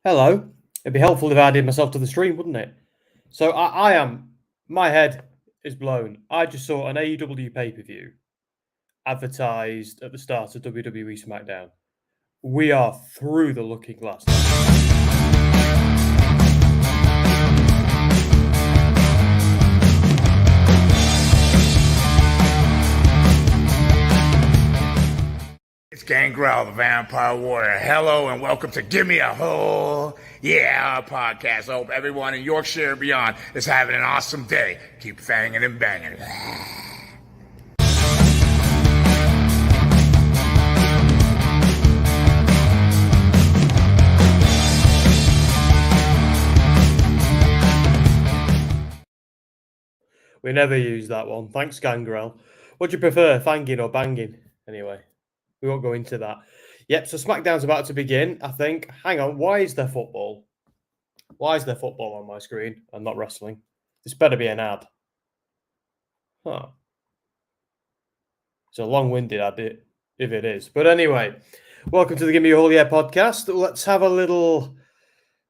Hello. It'd be helpful if I added myself to the stream, wouldn't it? So my head is blown. I just saw an AEW pay-per-view advertised at the start of WWE SmackDown. We are through the looking glass. It's Gangrel, the Vampire Warrior. Hello and welcome to Gimme a Hole. Yeah, our podcast. I hope everyone in Yorkshire and beyond is having an awesome day. Keep fanging and banging. We never use that one. Thanks, Gangrel. What do you prefer, fanging or banging? Anyway, we won't go into that. Yep, so SmackDown's about to begin, I think. Hang on, why is there football? Why is there football on my screen and not wrestling? This better be an ad. Huh. It's a long-winded ad, if it is. But anyway, welcome to the Gimme a Hole podcast. Let's have a little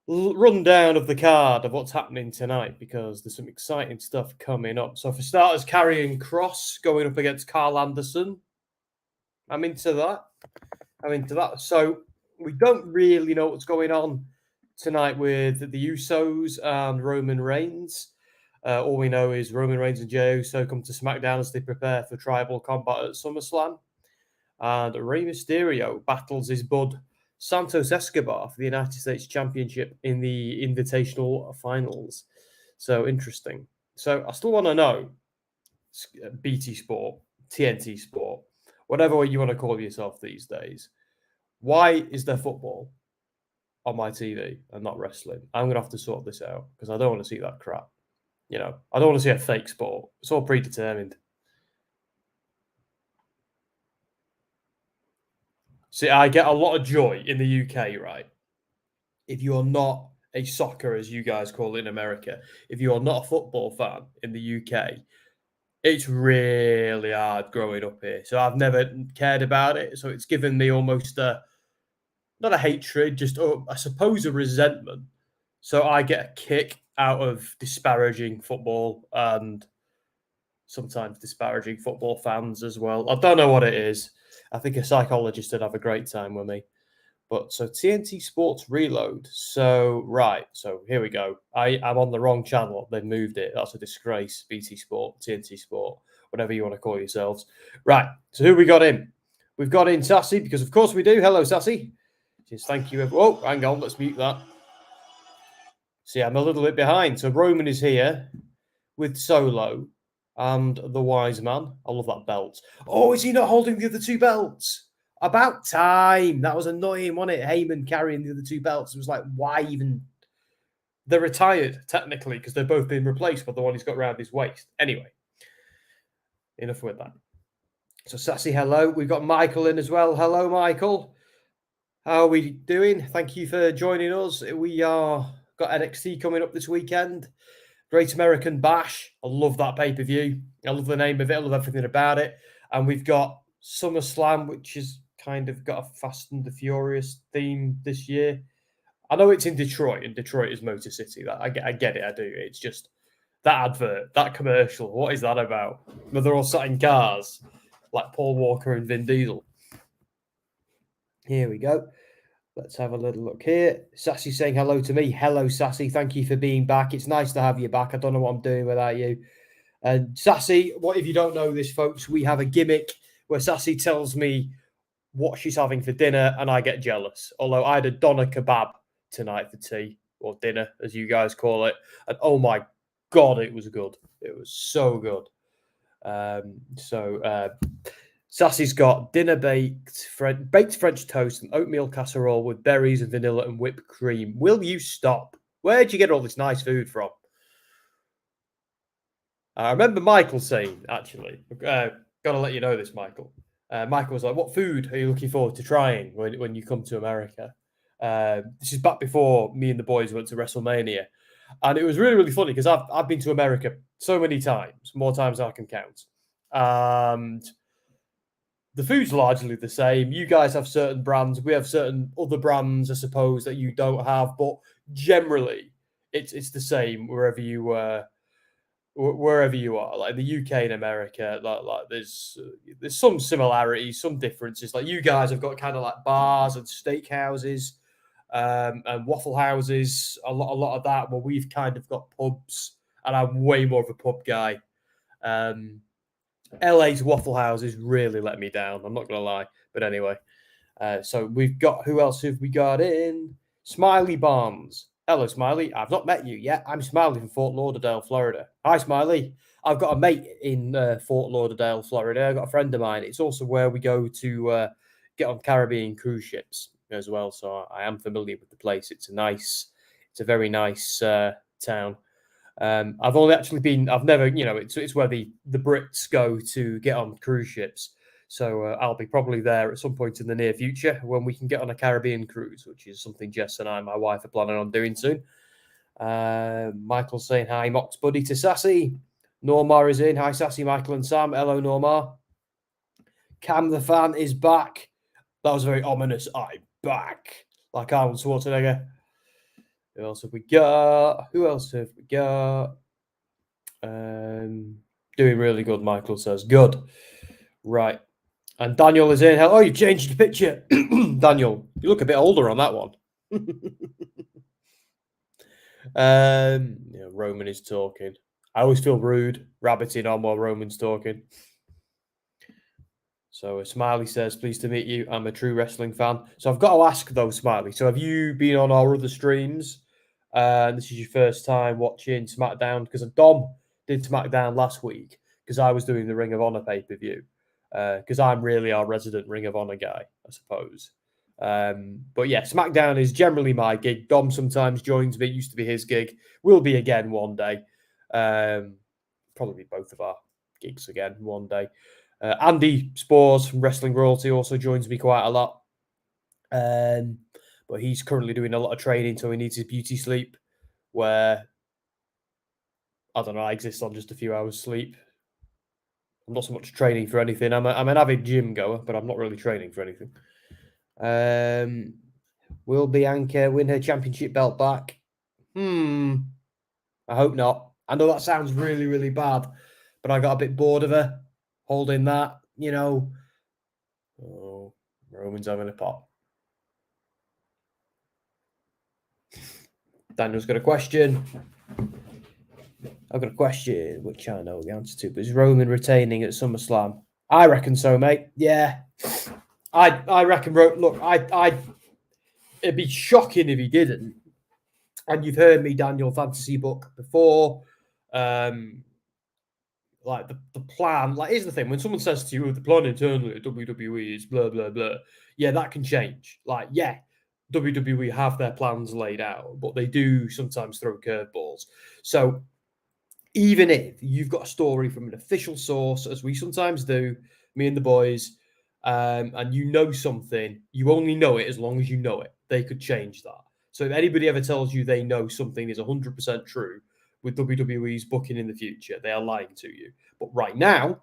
rundown of the card of what's happening tonight, because there's some exciting stuff coming up. So for starters, Karrion Kross going up against Karl Anderson. I'm into that. So we don't really know what's going on tonight with the Usos and Roman Reigns. All we know is Roman Reigns and Jey Uso come to SmackDown as they prepare for tribal combat at SummerSlam. And Rey Mysterio battles his bud Santos Escobar for the United States Championship in the Invitational finals. So interesting. So I still want to know, BT Sport, TNT Sport, whatever way you want to call yourself these days, why is there football on my TV and not wrestling? I'm going to have to sort this out because I don't want to see that crap. You know, I don't want to see a fake sport. It's all predetermined. See, I get a lot of joy in the UK, right? If you're not a soccer, as you guys call it in America, if you're not a football fan in the UK, it's really hard growing up here. So I've never cared about it. So it's given me almost not a hatred, just, I suppose, a resentment. So I get a kick out of disparaging football and sometimes disparaging football fans as well. I don't know what it is. I think a psychologist would have a great time with me. But so TNT Sports Reload. So, right. So here we go. I'm on the wrong channel. They've moved it. That's a disgrace. BT Sport, TNT Sport, whatever you want to call yourselves. Right. So who we got in? We've got in Sassy, because of course we do. Hello, Sassy. Just thank you. Oh, hang on. Let's mute that. See, I'm a little bit behind. So Roman is here with Solo and the Wise Man. I love that belt. Oh, is he not holding the other two belts? About time. That was annoying, wasn't it? Heyman carrying the other two belts. It was like, why even? They're retired, technically, because they've both been replaced by the one he's got around his waist. Anyway, enough with that. So, Sassy, hello. We've got Michael in as well. Hello, Michael. How are we doing? Thank you for joining us. We got NXT coming up this weekend. Great American Bash. I love that pay-per-view. I love the name of it. I love everything about it. And we've got SummerSlam, which is kind of got a Fast and the Furious theme this year. I know it's in Detroit, and Detroit is Motor City. I get it, I do. It's just that advert, that commercial. What is that about? Where they're all sat in cars, like Paul Walker and Vin Diesel. Here we go. Let's have a little look here. Sassy saying hello to me. Hello, Sassy. Thank you for being back. It's nice to have you back. I don't know what I'm doing without you. And Sassy, what if you don't know this, folks? We have a gimmick where Sassy tells me what she's having for dinner, and I get jealous. Although I had a doner kebab tonight for tea, or dinner, as you guys call it. And oh my God, it was good. It was so good. Sassy's got dinner baked French toast and oatmeal casserole with berries and vanilla and whipped cream. Will you stop? Where'd you get all this nice food from? I remember Michael saying, actually, got to let you know this, Michael. Michael was like, what food are you looking forward to trying when you come to America? This is back before me and the boys went to WrestleMania. And it was really, really funny because I've been to America so many times, more times than I can count. And the food's largely the same. You guys have certain brands. We have certain other brands, I suppose, that you don't have. But generally, it's the same wherever you are. Like in the UK and America, like there's some similarities, some differences. Like you guys have got kind of like bars and steak houses, and waffle houses. A lot of that. Well, we've kind of got pubs, and I'm way more of a pub guy. LA's waffle houses really let me down. I'm not gonna lie, but anyway. So we've got, who else have we got in? Smiley Barnes. Hello, Smiley. I've not met you yet. I'm Smiley from Fort Lauderdale, Florida. Hi, Smiley. I've got a mate in Fort Lauderdale, Florida. I've got a friend of mine. It's also where we go to get on Caribbean cruise ships as well. So I am familiar with the place. It's a very nice town. I've only actually been, I've never, it's where the Brits go to get on cruise ships. So I'll be probably there at some point in the near future when we can get on a Caribbean cruise, which is something Jess and my wife, are planning on doing soon. Michael's saying hi, Mox Buddy to Sassy. Normar is in. Hi, Sassy, Michael and Sam. Hello, Normar. Cam the fan is back. That was very ominous. I'm back. Like Arnold Schwarzenegger. Who else have we got? Doing really good, Michael says. Good. Right. And Daniel is in. Oh, you changed the picture. Daniel, you look a bit older on that one. Roman is talking. I always feel rude rabbiting on while Roman's talking. So Smiley says, pleased to meet you. I'm a true wrestling fan. So I've got to ask though, Smiley. So have you been on our other streams? This is your first time watching SmackDown? Because Dom did SmackDown last week because I was doing the Ring of Honor pay-per-view. Because I'm really our resident Ring of Honor guy, I suppose. But yeah, SmackDown is generally my gig. Dom sometimes joins me. It used to be his gig. Will be again one day. Probably both of our gigs again one day. Andy Spores from Wrestling Royalty also joins me quite a lot. But he's currently doing a lot of training, so he needs his beauty sleep, where, I don't know, I exist on just a few hours sleep. I'm not so much training for anything. I'm an avid gym goer, but I'm not really training for anything. Will Bianca win her championship belt back? I hope not. I know that sounds really, really bad, but I got a bit bored of her holding that, Oh, Roman's having a pop. Daniel's got a question. I've got a question, which I know the answer to, but is Roman retaining at SummerSlam? I reckon so, mate. Yeah. I reckon, look, it'd be shocking if he didn't. And you've heard me, Daniel, fantasy book before. Like the plan, like here's the thing: when someone says to you, the plan internally at WWE is blah blah blah, yeah, that can change. Like, yeah, WWE have their plans laid out, but they do sometimes throw curveballs. So even if you've got a story from an official source, as we sometimes do, me and the boys, and you know something, you only know it as long as you know it. They could change that. So if anybody ever tells you they know something is 100% true with WWE's booking in the future, they are lying to you. But right now,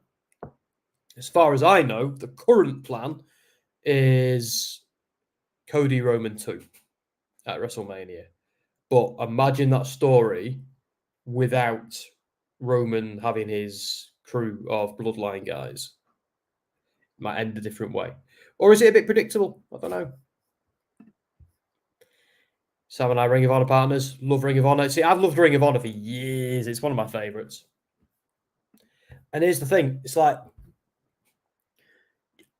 as far as I know, the current plan is Cody Roman 2 at WrestleMania. But imagine that story without Roman having his crew of Bloodline guys. Might end a different way. Or is it a bit predictable? I don't know. Sam and I, Ring of Honor partners, love Ring of Honor. See, I've loved Ring of Honor for years. It's one of my favorites. And here's the thing. It's like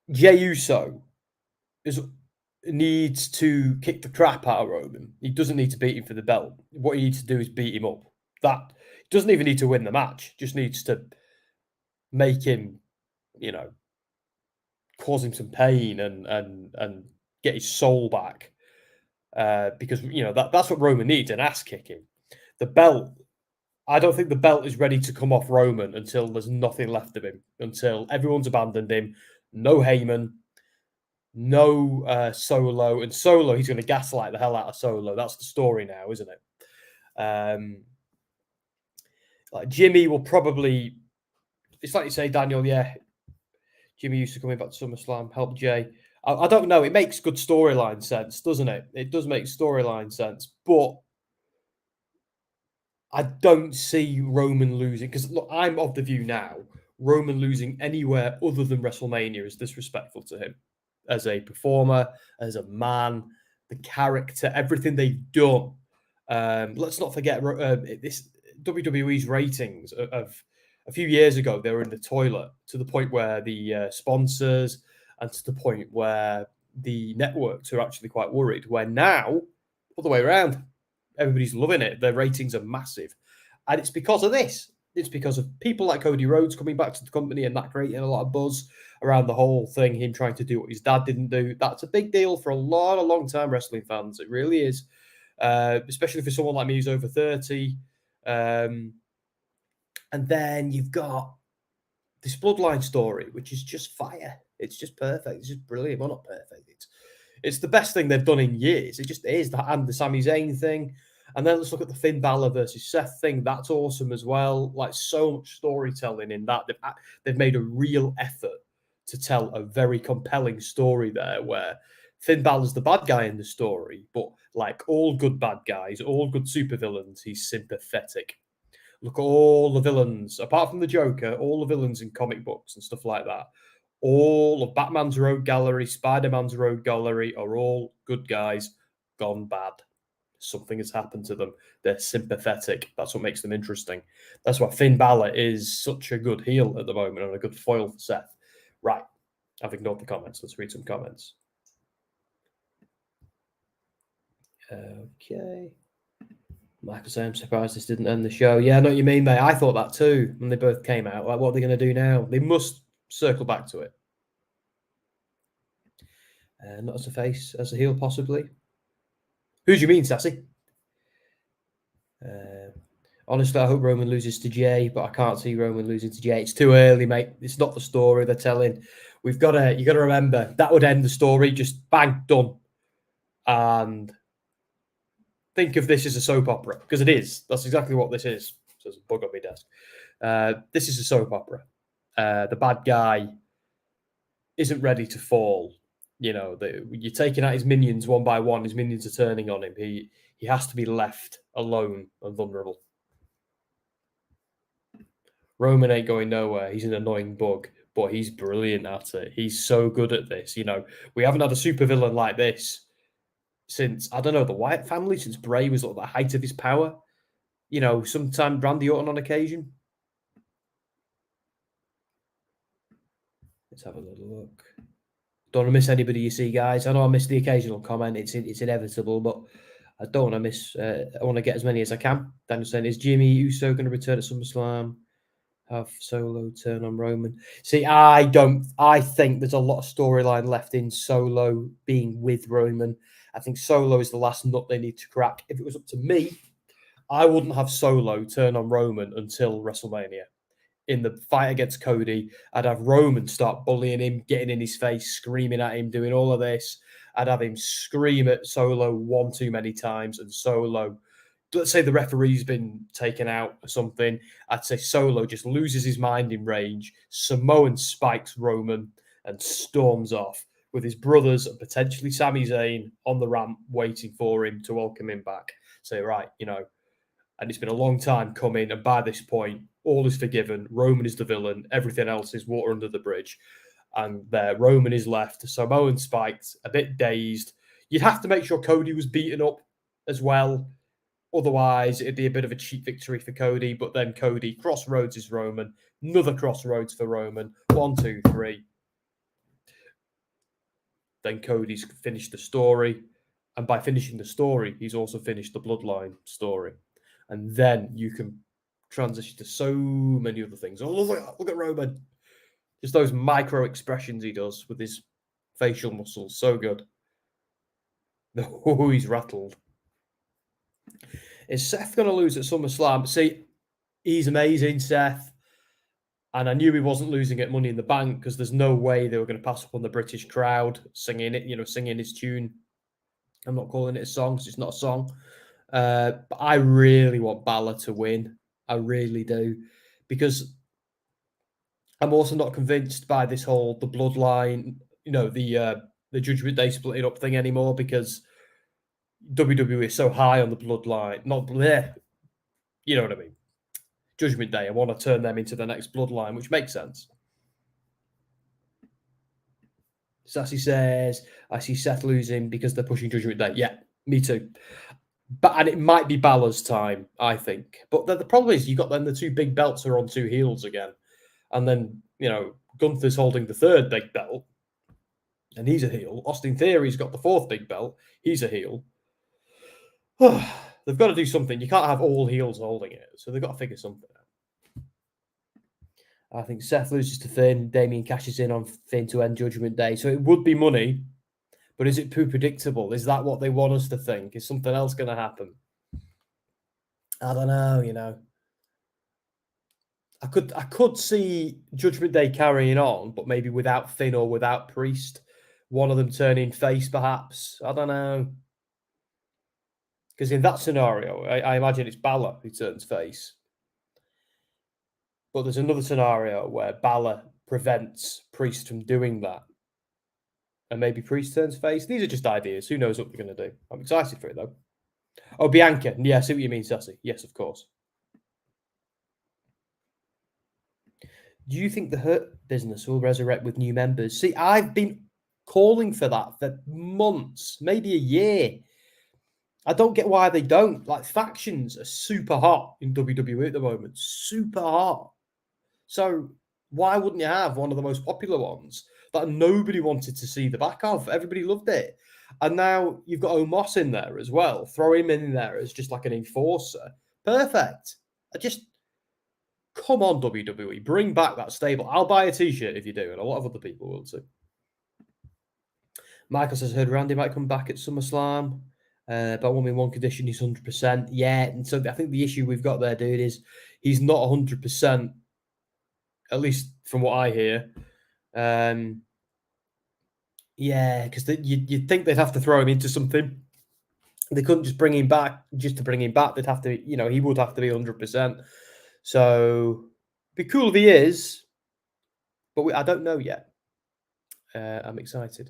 Jey Uso needs to kick the crap out of Roman. He doesn't need to beat him for the belt. What he needs to do is beat him up. That doesn't even need to win the match. Just needs to make him, cause him some pain and get his soul back. Because that's what Roman needs, an ass kicking. The belt, I don't think the belt is ready to come off Roman until there's nothing left of him, until everyone's abandoned him. No Heyman, no Solo, and Solo, he's going to gaslight the hell out of Solo. That's the story now, isn't it? Like Gimme will probably, it's like you say, Daniel, yeah, Jimmy Uso coming back to SummerSlam, help Jay. I don't know. It makes good storyline sense, doesn't it? It does make storyline sense, but I don't see Roman losing because look, I'm of the view now Roman losing anywhere other than WrestleMania is disrespectful to him as a performer, as a man, the character, everything they've done. Let's not forget this WWE's ratings of a few years ago. They were in the toilet to the point where the sponsors and to the point where the networks are actually quite worried. Where now, all the way around, everybody's loving it. Their ratings are massive. And it's because of this. It's because of people like Cody Rhodes coming back to the company and that creating a lot of buzz around the whole thing, him trying to do what his dad didn't do. That's a big deal for a long time wrestling fans. It really is. Especially for someone like me who's over 30. And then you've got this Bloodline story, which is just fire. It's just perfect. It's just brilliant. Well, not perfect. It's the best thing they've done in years. It just is. And the Sami Zayn thing. And then let's look at the Finn Balor versus Seth thing. That's awesome as well. Like so much storytelling in that. They've made a real effort to tell a very compelling story there where Finn Balor's the bad guy in the story, but like all good bad guys, all good supervillains, he's sympathetic. Look at all the villains, apart from the Joker, all the villains in comic books and stuff like that. All of Batman's Rogue Gallery, Spider-Man's Rogue Gallery are all good guys gone bad. Something has happened to them. They're sympathetic. That's what makes them interesting. That's why Finn Balor is such a good heel at the moment and a good foil for Seth. Right. I've ignored the comments. Let's read some comments. Okay. Michael saying, I'm surprised this didn't end the show. Yeah, I know what you mean, mate. I thought that too when they both came out. Like, what are they going to do now? They must circle back to it. Not as a face, as a heel, possibly. Who do you mean, Sassy? Honestly, I hope Roman loses to Jey, but I can't see Roman losing to Jey. It's too early, mate. It's not the story they're telling. You got to remember that would end the story. Just bang, done. And think of this as a soap opera because it is. That's exactly what this is. So there's a bug on my desk. This is a soap opera. The bad guy isn't ready to fall. You know, you're taking out his minions one by one. His minions are turning on him. He has to be left alone and vulnerable. Roman ain't going nowhere. He's an annoying bug, but he's brilliant at it. He's so good at this. You know, we haven't had a supervillain like this since, I don't know, the Wyatt family, since Bray was at the height of his power. You know, sometime Randy Orton on occasion. Let's have a little look. Don't want to miss anybody you see, guys. I know I missed the occasional comment. It's inevitable, but I don't want to miss. I want to get as many as I can. Daniel saying, is Jimmy Uso going to return at SummerSlam? Have Solo turn on Roman? See, I don't. I think there's a lot of storyline left in Solo being with Roman. I think Solo is the last nut they need to crack. If it was up to me, I wouldn't have Solo turn on Roman until WrestleMania. In the fight against Cody, I'd have Roman start bullying him, getting in his face, screaming at him, doing all of this. I'd have him scream at Solo one too many times, and Solo, let's say the referee's been taken out or something, I'd say Solo just loses his mind in rage, Samoan spikes Roman, and storms off with his brothers and potentially Sami Zayn on the ramp waiting for him to welcome him back. Say, right, you know, and it's been a long time coming, and by this point, all is forgiven. Roman is the villain. Everything else is water under the bridge. And there, Roman is left. Samoan spiked, a bit dazed. You'd have to make sure Cody was beaten up as well. Otherwise, it'd be a bit of a cheap victory for Cody. But then Cody, crossroads is Roman. Another crossroads for Roman. 1, 2, 3. Then Cody's finished the story. And by finishing the story, he's also finished the Bloodline story. And then you can transition to so many other things. Oh, look at Roman. Just those micro expressions he does with his facial muscles. So good. Oh, he's rattled. Is Seth going to lose at SummerSlam? See, he's amazing, Seth. And I knew he wasn't losing at Money in the Bank because there's no way they were going to pass up on the British crowd singing it, singing his tune. I'm not calling it a song because it's not a song. But I really want Balor to win. I really do. Because I'm also not convinced by this whole the Bloodline, the Judgment Day splitting up thing anymore, because WWE is so high on the Bloodline. Not bleh, you know what I mean. Judgment Day. I want to turn them into the next Bloodline, which makes sense. Sassy says, I see Seth losing because they're pushing Judgment Day. Yeah, me too. And it might be Balor's time, I think. But the problem is, you got then the two big belts are on two heels again. And then, Gunther's holding the third big belt, and he's a heel. Austin Theory's got the fourth big belt. He's a heel. They've got to do something. You can't have all heels holding it. So they've got to figure something out. I think Seth loses to Finn. Damien cashes in on Finn to end Judgment Day. So it would be money, but is it too predictable? Is that what they want us to think? Is something else going to happen? I don't know, I could see Judgment Day carrying on, but maybe without Finn or without Priest. One of them turning face, perhaps. I don't know. Because in that scenario, I imagine it's Balor who turns face. But there's another scenario where Balor prevents Priest from doing that. And maybe Priest turns face. These are just ideas. Who knows what they're going to do? I'm excited for it, though. Oh, Bianca. Yeah, I see what you mean, Sassy. Yes, of course. Do you think the Hurt Business will resurrect with new members? See, I've been calling for that for months, maybe a year. I don't get why they don't. Like, factions are super hot in WWE at the moment. Super hot. So why wouldn't you have one of the most popular ones that nobody wanted to see the back of? Everybody loved it. And now you've got Omos in there as well. Throw him in there as just like an enforcer. Perfect. Come on, WWE. Bring back that stable. I'll buy a t-shirt if you do, and a lot of other people will too. Michael says, heard Randy might come back at SummerSlam. But only in one condition, he's 100%. Yeah, and so I think the issue we've got there, dude, is he's not 100%, at least from what I hear. Yeah, because you'd think they'd have to throw him into something. They couldn't just bring him back just to bring him back. They'd have to, he would have to be 100%. So it'd be cool if he is, but I don't know yet. I'm excited.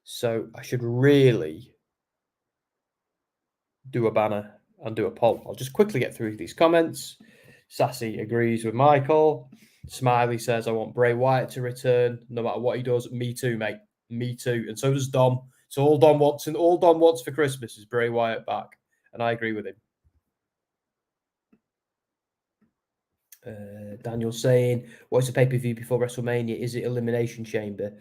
So I should really do a banner and do a poll. I'll just quickly get through these comments. Sassy agrees with Michael. Smiley says, I want Bray Wyatt to return no matter what he does. Me too, mate. Me too. And so does Dom. So all Dom wants for Christmas is Bray Wyatt back. And I agree with him. Daniel saying, what's the pay-per-view before WrestleMania? Is it Elimination Chamber?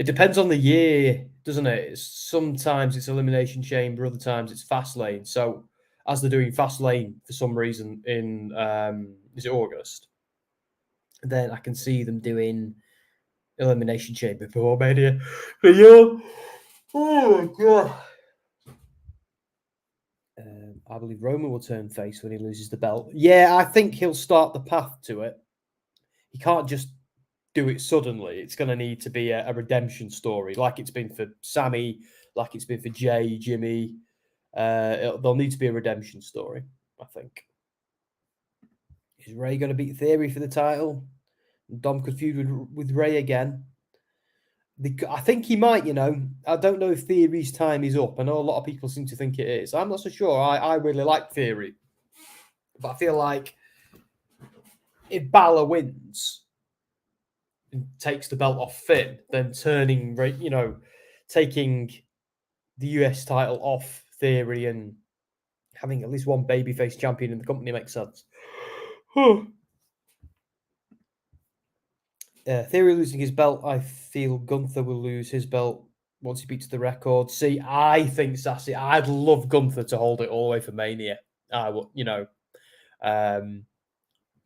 It depends on the year, doesn't it? Sometimes it's Elimination Chamber, other times it's Fastlane. So as they're doing Fastlane for some reason in, is it August? Then I can see them doing Elimination Chamber before Mania. But yeah, oh my God. I believe Roman will turn face when he loses the belt. Yeah, I think he'll start the path to it. He can't just do it suddenly. It's going to need to be a redemption story, like it's been for Sammy, like it's been for Jey, Gimme. There'll need to be a redemption story, I think. Is Rey going to beat Theory for the title? Dom could feud with Rey again. I think he might, I don't know if Theory's time is up. I know a lot of people seem to think it is. I'm not so sure. I really like Theory. But I feel like if Balor wins and takes the belt off Finn, then taking the US title off Theory and having at least one babyface champion in the company makes sense. Theory losing his belt, I feel Gunther will lose his belt once he beats the record. See, I think, Sassy, I'd love Gunther to hold it all the way for Mania. I would,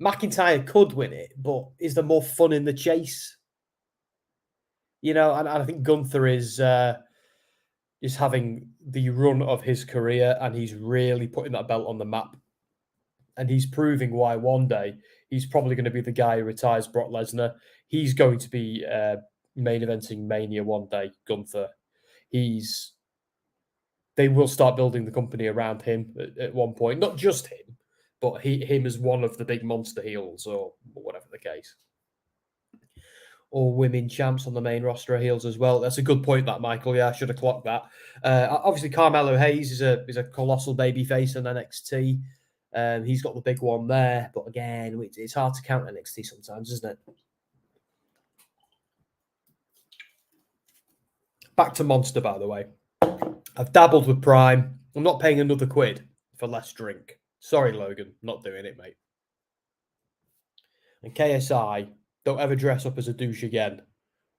McIntyre could win it, but is there more fun in the chase? And I think Gunther is having the run of his career, and he's really putting that belt on the map. And he's proving why one day he's probably going to be the guy who retires Brock Lesnar. He's going to be main eventing Mania one day, Gunther. They will start building the company around him at one point. Not just him, but him as one of the big monster heels or whatever the case. all women champs on the main roster are heels as well. That's a good point, that, Michael. Yeah, I should have clocked that. Obviously, Carmelo Hayes is a colossal babyface on NXT. He's got the big one there, but again, it's hard to count NXT sometimes, isn't it? Back to Monster, by the way. I've dabbled with Prime. I'm not paying another £1 for less drink. Sorry, Logan, not doing it, mate. And KSI, don't ever dress up as a douche again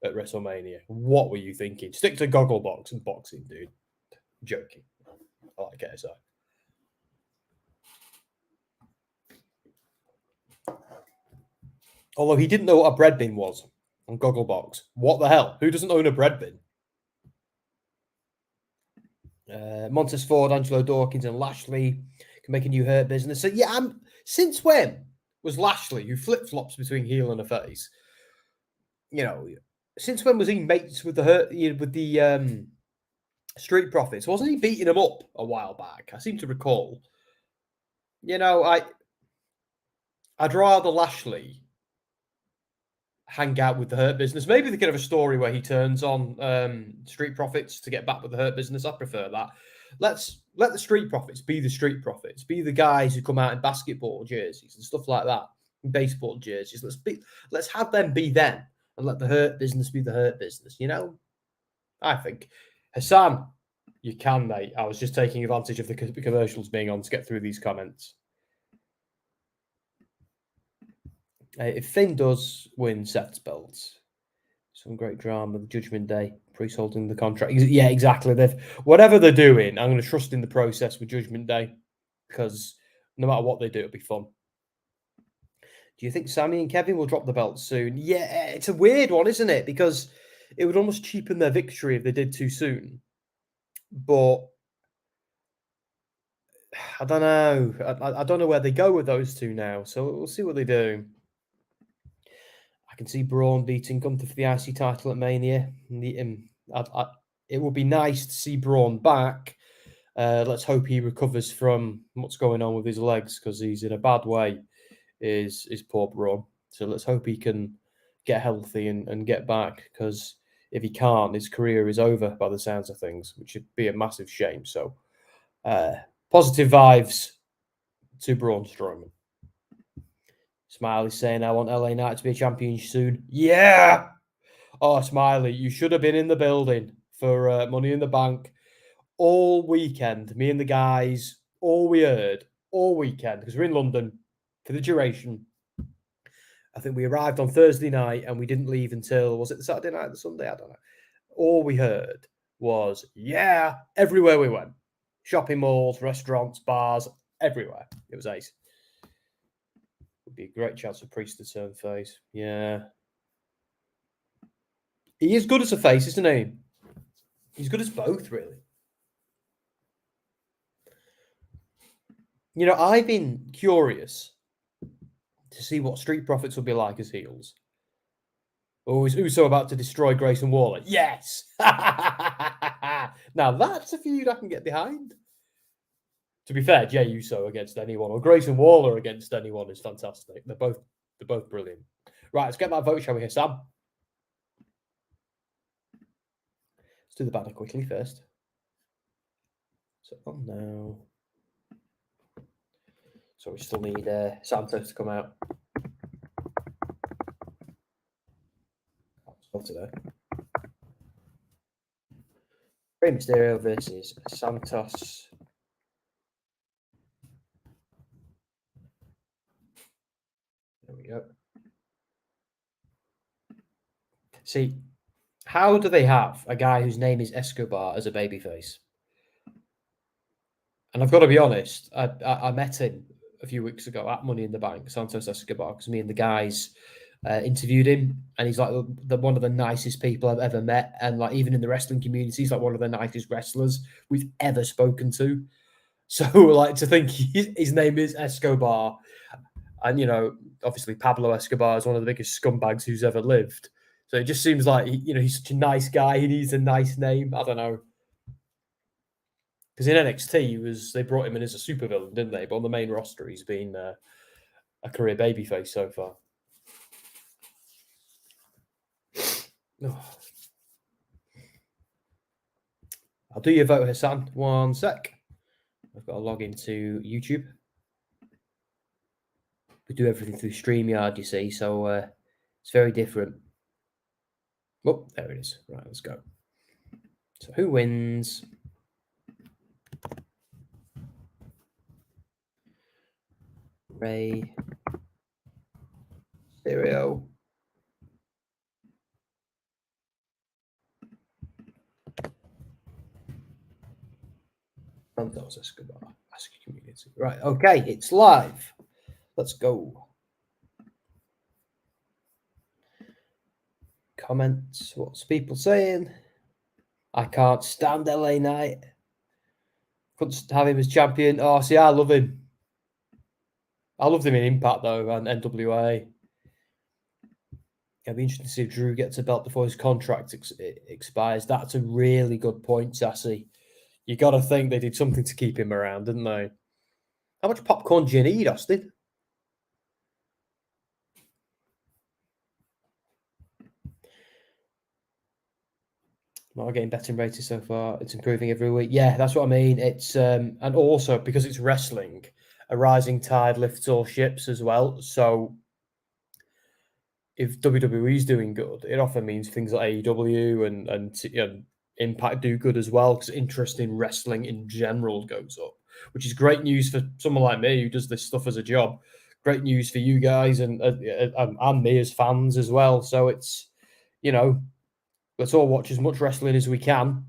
at WrestleMania. What were you thinking? Stick to Gogglebox and boxing, dude. Joking. I like KSI. Although he didn't know what a bread bin was on Gogglebox. What the hell? Who doesn't own a bread bin? Montez Ford, Angelo Dawkins, and Lashley can make a new Hurt Business. So yeah, since when was Lashley, who flip flops between heel and a face? You know, since when was he mates with the Street Profits? Wasn't he beating them up a while back? I seem to recall. You know, I'd rather Lashley hang out with the Hurt Business. Maybe they could have a story where he turns on Street Profits to get back with the Hurt Business. I prefer that. Let the Street Profits be the Street Profits. Be the guys who come out in basketball jerseys and stuff like that, baseball jerseys. Let's have them be them, and let the Hurt Business be the Hurt Business. You know, I think. Hassan, you can, mate. I was just taking advantage of the commercials being on to get through these comments. If Finn does win Seth's belts, some great drama, the Judgment Day, Priest holding the contract. Yeah, exactly. Whatever they're doing, I'm going to trust in the process with Judgment Day, because no matter what they do, it'll be fun. Do you think Sami and Kevin will drop the belts soon? Yeah, it's a weird one, isn't it? Because it would almost cheapen their victory if they did too soon. But I don't know. I don't know where they go with those two now. So we'll see what they do. I can see Braun beating Gunther for the IC title at Mania. It would be nice to see Braun back. Let's hope he recovers from what's going on with his legs, because he's in a bad way, is poor Braun. So let's hope he can get healthy and get back, because if he can't, his career is over by the sounds of things, which would be a massive shame. So positive vibes to Braun Strowman. Smiley saying, I want LA Knight to be a champion soon. Yeah! Oh, Smiley, you should have been in the building for Money in the Bank all weekend. Me and the guys, all we heard all weekend, because we're in London for the duration. I think we arrived on Thursday night and we didn't leave until, was it the Saturday night or the Sunday? I don't know. All we heard was, yeah, everywhere we went. Shopping malls, restaurants, bars, everywhere. It was ace. Would be a great chance for Priest to turn face. Yeah. He is good as a face, isn't he? He's good as both, really. You know, I've been curious to see what Street Profits will be like as heels. Oh, is Uso about to destroy Grayson Waller? Yes! Now, that's a feud I can get behind. To be fair, Jey Uso against anyone or Grayson Waller against anyone is fantastic. They're both brilliant. Right, let's get that vote, shall we, hear, Sam? Let's do the banner quickly first. So, oh no. So we still need Santos to come out. Today. Rey Mysterio versus Santos. There we go. See, how do they have a guy whose name is Escobar as a babyface? And I've got to be honest, I met him a few weeks ago at Money in the Bank, Santos Escobar, because me and the guys interviewed him, and he's like one of the nicest people I've ever met, and like even in the wrestling community, he's like one of the nicest wrestlers we've ever spoken to. So like to think his name is Escobar, and you know, obviously Pablo Escobar is one of the biggest scumbags who's ever lived. So it just seems like he's such a nice guy. He needs a nice name. I don't know. Because in NXT, they brought him in as a supervillain, didn't they? But on the main roster, he's been a career babyface so far. Oh. I'll do your vote, Hassan. 1 sec. I've got to log into YouTube. We do everything through StreamYard, you see, so it's very different. Oh, there it is. Right, let's go. So who wins? Rey Mysterio. Santos, Escobar. Ask your community. Right, okay, it's live. Let's go. Comments. What's people saying? I can't stand LA Knight. Couldn't have him as champion. Oh, see, I love him. I loved him in Impact, though, and NWA. It'll be interesting to see if Drew gets a belt before his contract expires. That's a really good point, Sassy. You got to think they did something to keep him around, didn't they? How much popcorn do you need, Austin? Not getting betting rated so far. It's improving every week. Yeah, that's what I mean. It's and also because it's wrestling, a rising tide lifts all ships as well. So if WWE is doing good, it often means things like AEW and Impact do good as well because interest in wrestling in general goes up, which is great news for someone like me who does this stuff as a job. Great news for you guys and me as fans as well. So it's, let's all watch as much wrestling as we can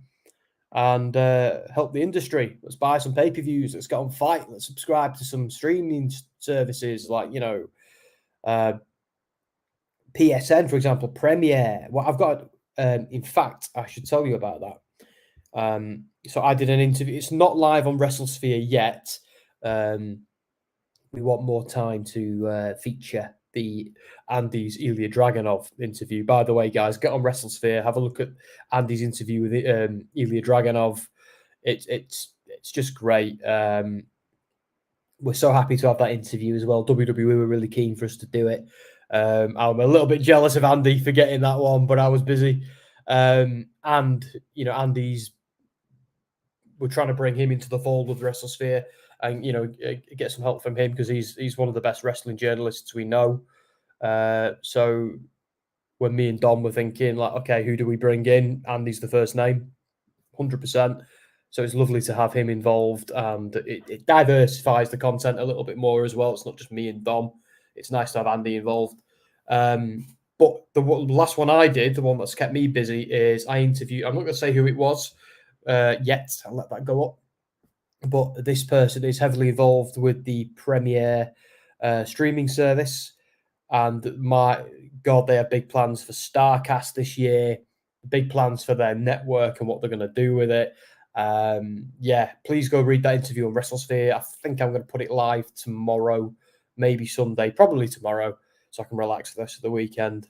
and help the industry. Let's buy some pay-per-views. Let's get on Fight. Let's subscribe to some streaming services like, PSN, for example, Premiere. Well, I've got, in fact, I should tell you about that. So I did an interview. It's not live on WrestleSphere yet. We want more time to feature the Andy's Ilya Dragunov interview. By the way, guys, get on WrestleSphere. Have a look at Andy's interview with Ilya Dragunov. It's just great. We're so happy to have that interview as well. WWE were really keen for us to do it. I'm a little bit jealous of Andy for getting that one, but I was busy. Andy's, we're trying to bring him into the fold with WrestleSphere and, get some help from him because he's one of the best wrestling journalists we know. So when me and Dom were thinking, like, okay, who do we bring in? Andy's the first name, 100%. So it's lovely to have him involved, and it diversifies the content a little bit more as well. It's not just me and Dom. It's nice to have Andy involved. But the last one I did, the one that's kept me busy, is I interviewed, I'm not going to say who it was yet. I'll let that go up. But this person is heavily involved with the Premiere streaming service. And my God, they have big plans for StarCast this year, big plans for their network and what they're going to do with it. Please go read that interview on WrestleSphere. I think I'm going to put it live tomorrow, maybe Sunday, probably tomorrow, so I can relax the rest of the weekend.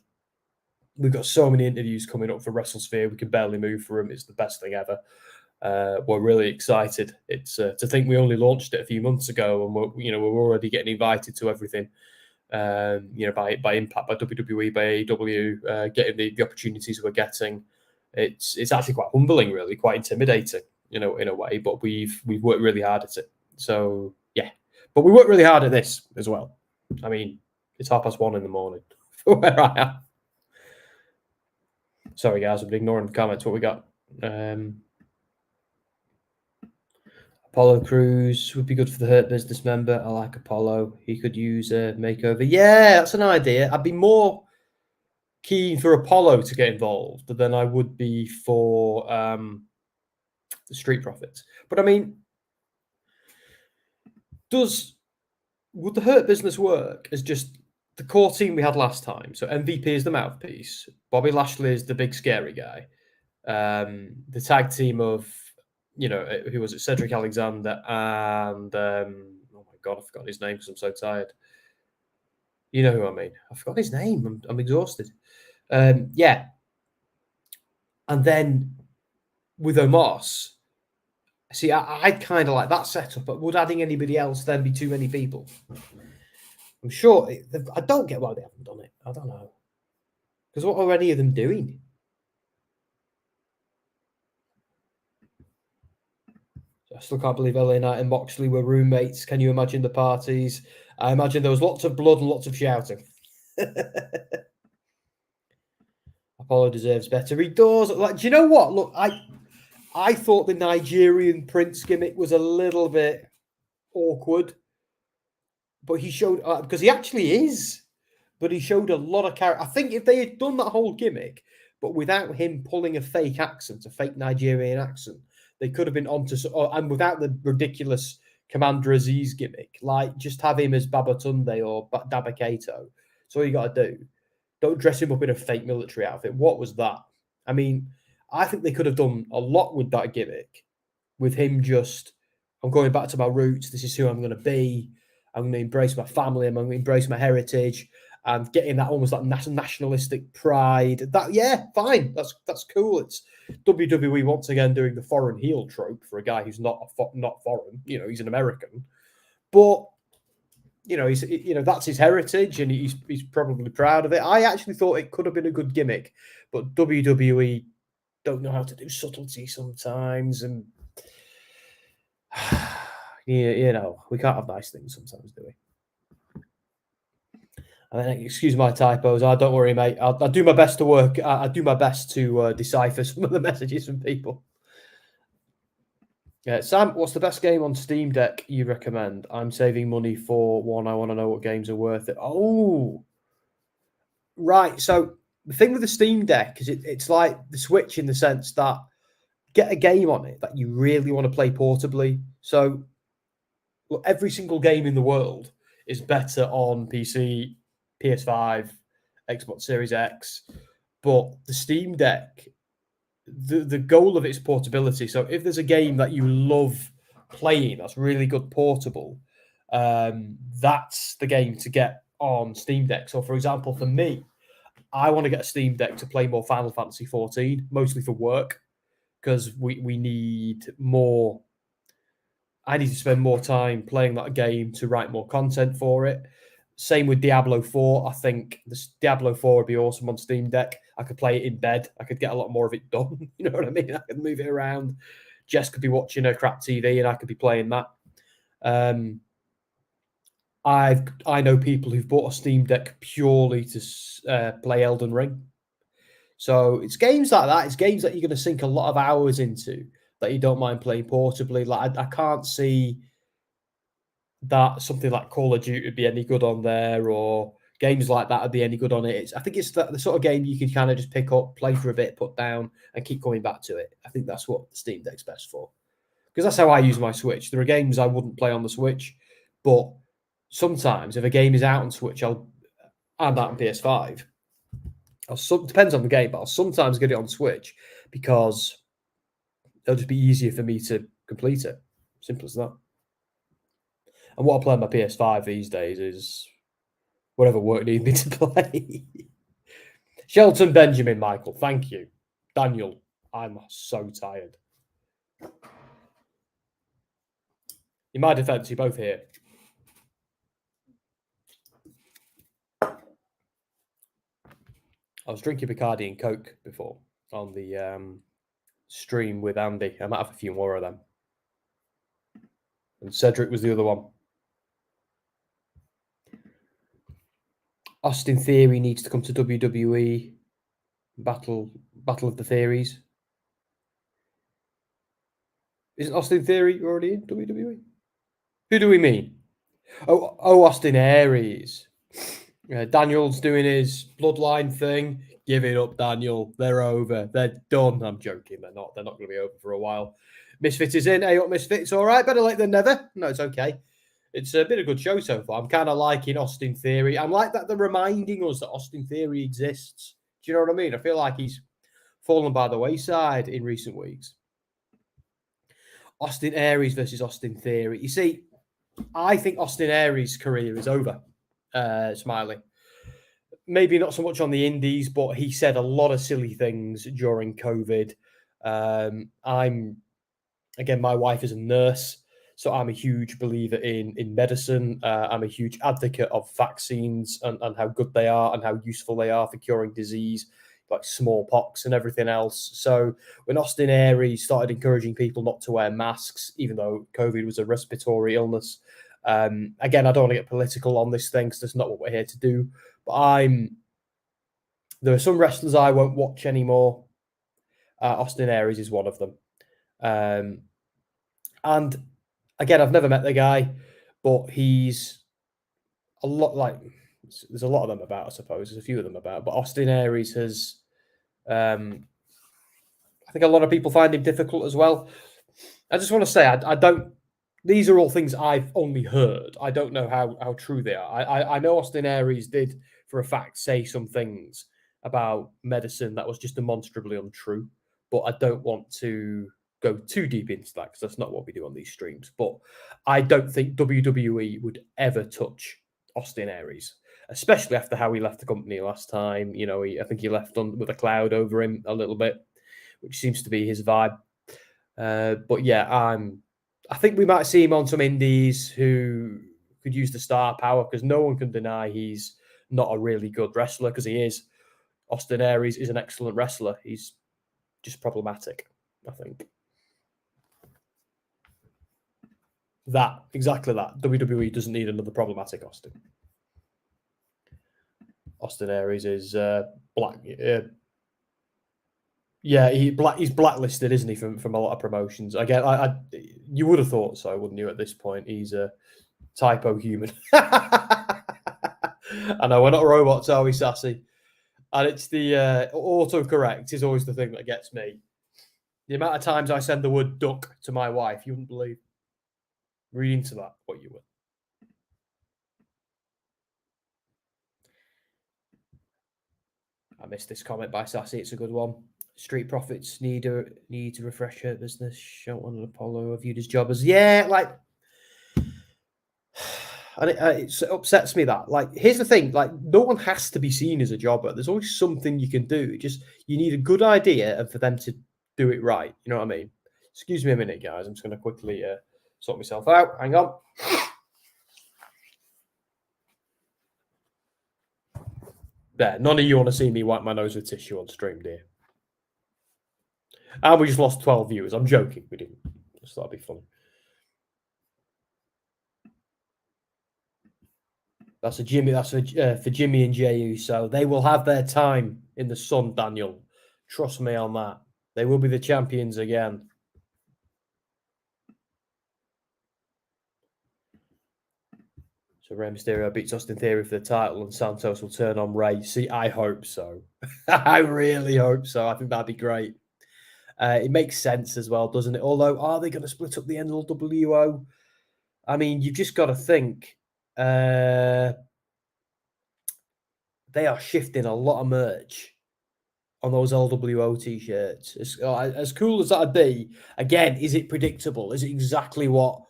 We've got so many interviews coming up for WrestleSphere. We can barely move through them. It's the best thing ever. We're really excited. It's to think we only launched it a few months ago, and we're already getting invited to everything. By Impact, by WWE, by AEW, getting the opportunities we're getting. It's actually quite humbling, really, quite intimidating, in a way. But we've worked really hard at it. So yeah, but we worked really hard at this as well. I mean, it's 1:30 in the morning for where I am. Sorry, guys, I've been ignoring the comments. What we got? Apollo Crews would be good for the Hurt Business member. I like Apollo. He could use a makeover. Yeah, that's an idea. I'd be more keen for Apollo to get involved than I would be for the Street Profits. But I mean, would the Hurt Business work as just the core team we had last time? So MVP is the mouthpiece. Bobby Lashley is the big scary guy. The tag team of, who was it? Cedric Alexander and oh my God, I forgot his name because I'm so tired. You know who I mean? I forgot his name. I'm exhausted. Yeah. And then with Omos, see, I'd kind of like that setup, but would adding anybody else then be too many people? I'm sure. I don't get why they haven't done it. I don't know. Because what are any of them doing? I still can't believe LA Knight and Moxley were roommates. Can you imagine the parties? I imagine there was lots of blood and lots of shouting. Apollo deserves better. He does. Like, do you know what? Look, I thought the Nigerian Prince gimmick was a little bit awkward, but he showed because he actually is. But he showed a lot of character. I think if they had done that whole gimmick, but without him pulling a fake accent, a fake Nigerian accent, they could have been onto. And without the ridiculous Commander Aziz gimmick, like just have him as Babatunde or Dabakato. That's all you got to do. Don't dress him up in a fake military outfit. What was that? I mean, I think they could have done a lot with that gimmick, with him just, I'm going back to my roots. This is who I'm going to be. I'm going to embrace my family. I'm going to embrace my heritage, and getting that almost like nationalistic pride. That, yeah, fine. That's cool. It's WWE once again doing the foreign heel trope for a guy who's not foreign. You know, he's an American, but you know, that's his heritage, and he's probably proud of it. I actually thought it could have been a good gimmick, but WWE don't know how to do subtlety sometimes, and you know, we can't have nice things sometimes, do we? And then, excuse my typos. Don't worry, mate. I'll do my best to work. I'll do my best to decipher some of the messages from people. Yeah, Sam, what's the best game on Steam Deck you recommend? I'm saving money for one. I want to know what games are worth it. Oh, right. So the thing with the Steam Deck is it's like the Switch in the sense that get a game on it that you really want to play portably. So well, every single game in the world is better on PC, PS5, Xbox Series X, but the Steam Deck, the goal of it is portability. So if there's a game that you love playing that's really good portable, that's the game to get on Steam Deck. So for example, for me, I want to get a Steam Deck to play more Final Fantasy 14, mostly for work, because we need more. I need to spend more time playing that game to write more content for it. Same with Diablo 4. I think this Diablo 4 would be awesome on Steam Deck. I could play it in bed. I could get a lot more of it done. You know what I mean? I could move it around. Jess could be watching her crap TV and I could be playing that. I know people who've bought a Steam Deck purely to play Elden Ring. So it's games like that. It's games that you're going to sink a lot of hours into that you don't mind playing portably. Like I can't see that something like Call of Duty would be any good on there, or games like that would be any good on it. I think it's the sort of game you can kind of just pick up, play for a bit, put down, and keep coming back to it. I think that's what the Steam Deck's best for. Because that's how I use my Switch. There are games I wouldn't play on the Switch, but sometimes if a game is out on Switch, and out on PS5, depends on the game, but I'll sometimes get it on Switch because it'll just be easier for me to complete it. Simple as that. And what I play on my PS5 these days is whatever work needs me to play. Shelton Benjamin, Michael, thank you. Daniel, I'm so tired. In my defense, you're both here. I was drinking Bacardi and Coke before on the stream with Andy. I might have a few more of them. And Cedric was the other one. Austin Theory needs to come to WWE. Battle of the Theories. Isn't Austin Theory already in WWE? Who do we mean? Oh, Austin Aries. Daniel's doing his Bloodline thing. Give it up, Daniel. They're over. They're done. I'm joking. They're not. They're not going to be over for a while. Misfit is in. Hey up, Misfit. It's all right. Better late than never. No, it's okay. It's been a good show so far. I'm kind of liking Austin Theory. I'm like that they're reminding us that Austin Theory exists. Do you know what I mean? I feel like he's fallen by the wayside in recent weeks. Austin Aries versus Austin Theory. You see, I think Austin Aries' career is over, Smiley. Maybe not so much on the indies, but he said a lot of silly things during COVID. My wife is a nurse, so I'm a huge believer in medicine. I'm a huge advocate of vaccines and how good they are and how useful they are for curing disease. like smallpox and everything else. So when Austin Aries started encouraging people not to wear masks, even though COVID was a respiratory illness, again, I don't want to get political on this thing because that's not what we're here to do. But there are some wrestlers I won't watch anymore. Austin Aries is one of them. And again, I've never met the guy, but he's a lot like, there's a lot of them about, I suppose. There's a few of them about, but Austin Aries has, I think a lot of people find him difficult as well. I just want to say, I don't, these are all things I've only heard. I don't know how true they are. I know Austin Aries did, for a fact, say some things about medicine that was just demonstrably untrue, but I don't want to go too deep into that because that's not what we do on these streams. But I don't think WWE would ever touch Austin Aries, especially after how he left the company last time. You know, I think he left with a cloud over him a little bit, which seems to be his vibe. But yeah, I think we might see him on some indies who could use the star power because no one can deny he's not a really good wrestler because he is. Austin Aries is an excellent wrestler. He's just problematic, I think. Exactly that. WWE doesn't need another problematic Austin. Austin Aries is black. Yeah, he's blacklisted, isn't he, from a lot of promotions? Again, you would have thought so, wouldn't you? At this point, he's a typo human. I know we're not robots, are we, Sassy? And it's the autocorrect is always the thing that gets me. The amount of times I send the word duck to my wife, you wouldn't believe. Read into that what you will. I missed this comment by Sassy. It's a good one. Street Profits need to refresh her business. Shout on Apollo viewed his job as like, and it upsets me that here's the thing, no one has to be seen as a jobber. There's always something you can do. You need a good idea and for them to do it right. You know what I mean? Excuse me a minute, guys. I'm just going to quickly sort myself out. Hang on. There. None of you want to see me wipe my nose with tissue on stream, dear. And we just lost 12 viewers. I'm joking. We didn't. Just thought that'd be funny. That's Gimme. That's for Gimme and Jey Uso. They will have their time in the sun, Daniel. Trust me on that. They will be the champions again. So Rey Mysterio beats Austin Theory for the title and Santos will turn on Rey. See, I hope so. I really hope so. I think that'd be great. It makes sense as well, doesn't it? Although, are they going to split up the NWO? I mean, you've just got to think. They are shifting a lot of merch on those LWO t-shirts. As cool as that'd be, again, is it predictable? Is it exactly what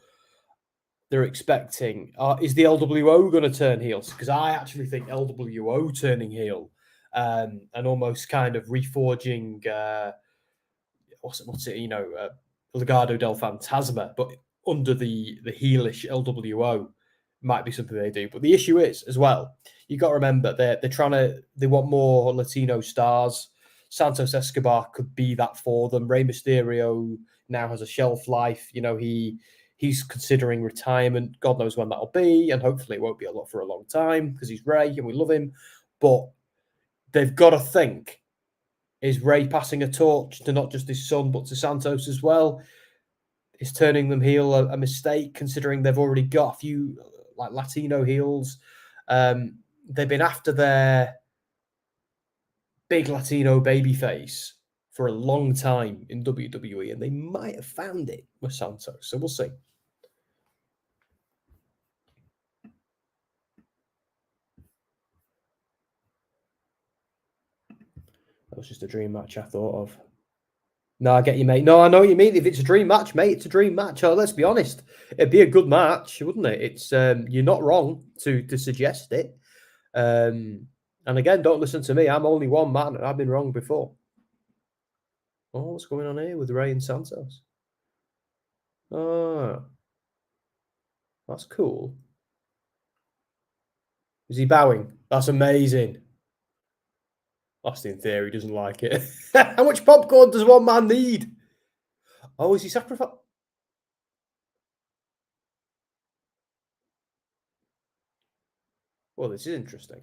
they're expecting? Is the LWO going to turn heel? Because I actually think LWO turning heel and almost kind of reforging, what's it? Legado del Fantasma, but under the heelish LWO might be something they do. But the issue is as well, you got to remember they want more Latino stars. Santos Escobar could be that for them. Rey Mysterio now has a shelf life. He's considering retirement. God knows when that'll be, and hopefully it won't be for a long time because he's Rey and we love him. But they've got to think: is Rey passing a torch to not just his son but to Santos as well? Is turning them heel a mistake, considering they've already got a few Latino heels? They've been after their big Latino babyface for a long time in WWE, and they might have found it with Santos. So we'll see. That was just a dream match I thought of. No, I get you, mate. No, I know what you mean. If it's a dream match, mate, it's a dream match. Oh, let's be honest. It'd be a good match, wouldn't it? It's you're not wrong to suggest it. And again, don't listen to me. I'm only one man. I've been wrong before. Oh, what's going on here with Rey and Santos? Oh, that's cool. Is he bowing? That's amazing. Austin Theory doesn't like it. How much popcorn does one man need? Oh, is he sacrificed? Well, this is interesting.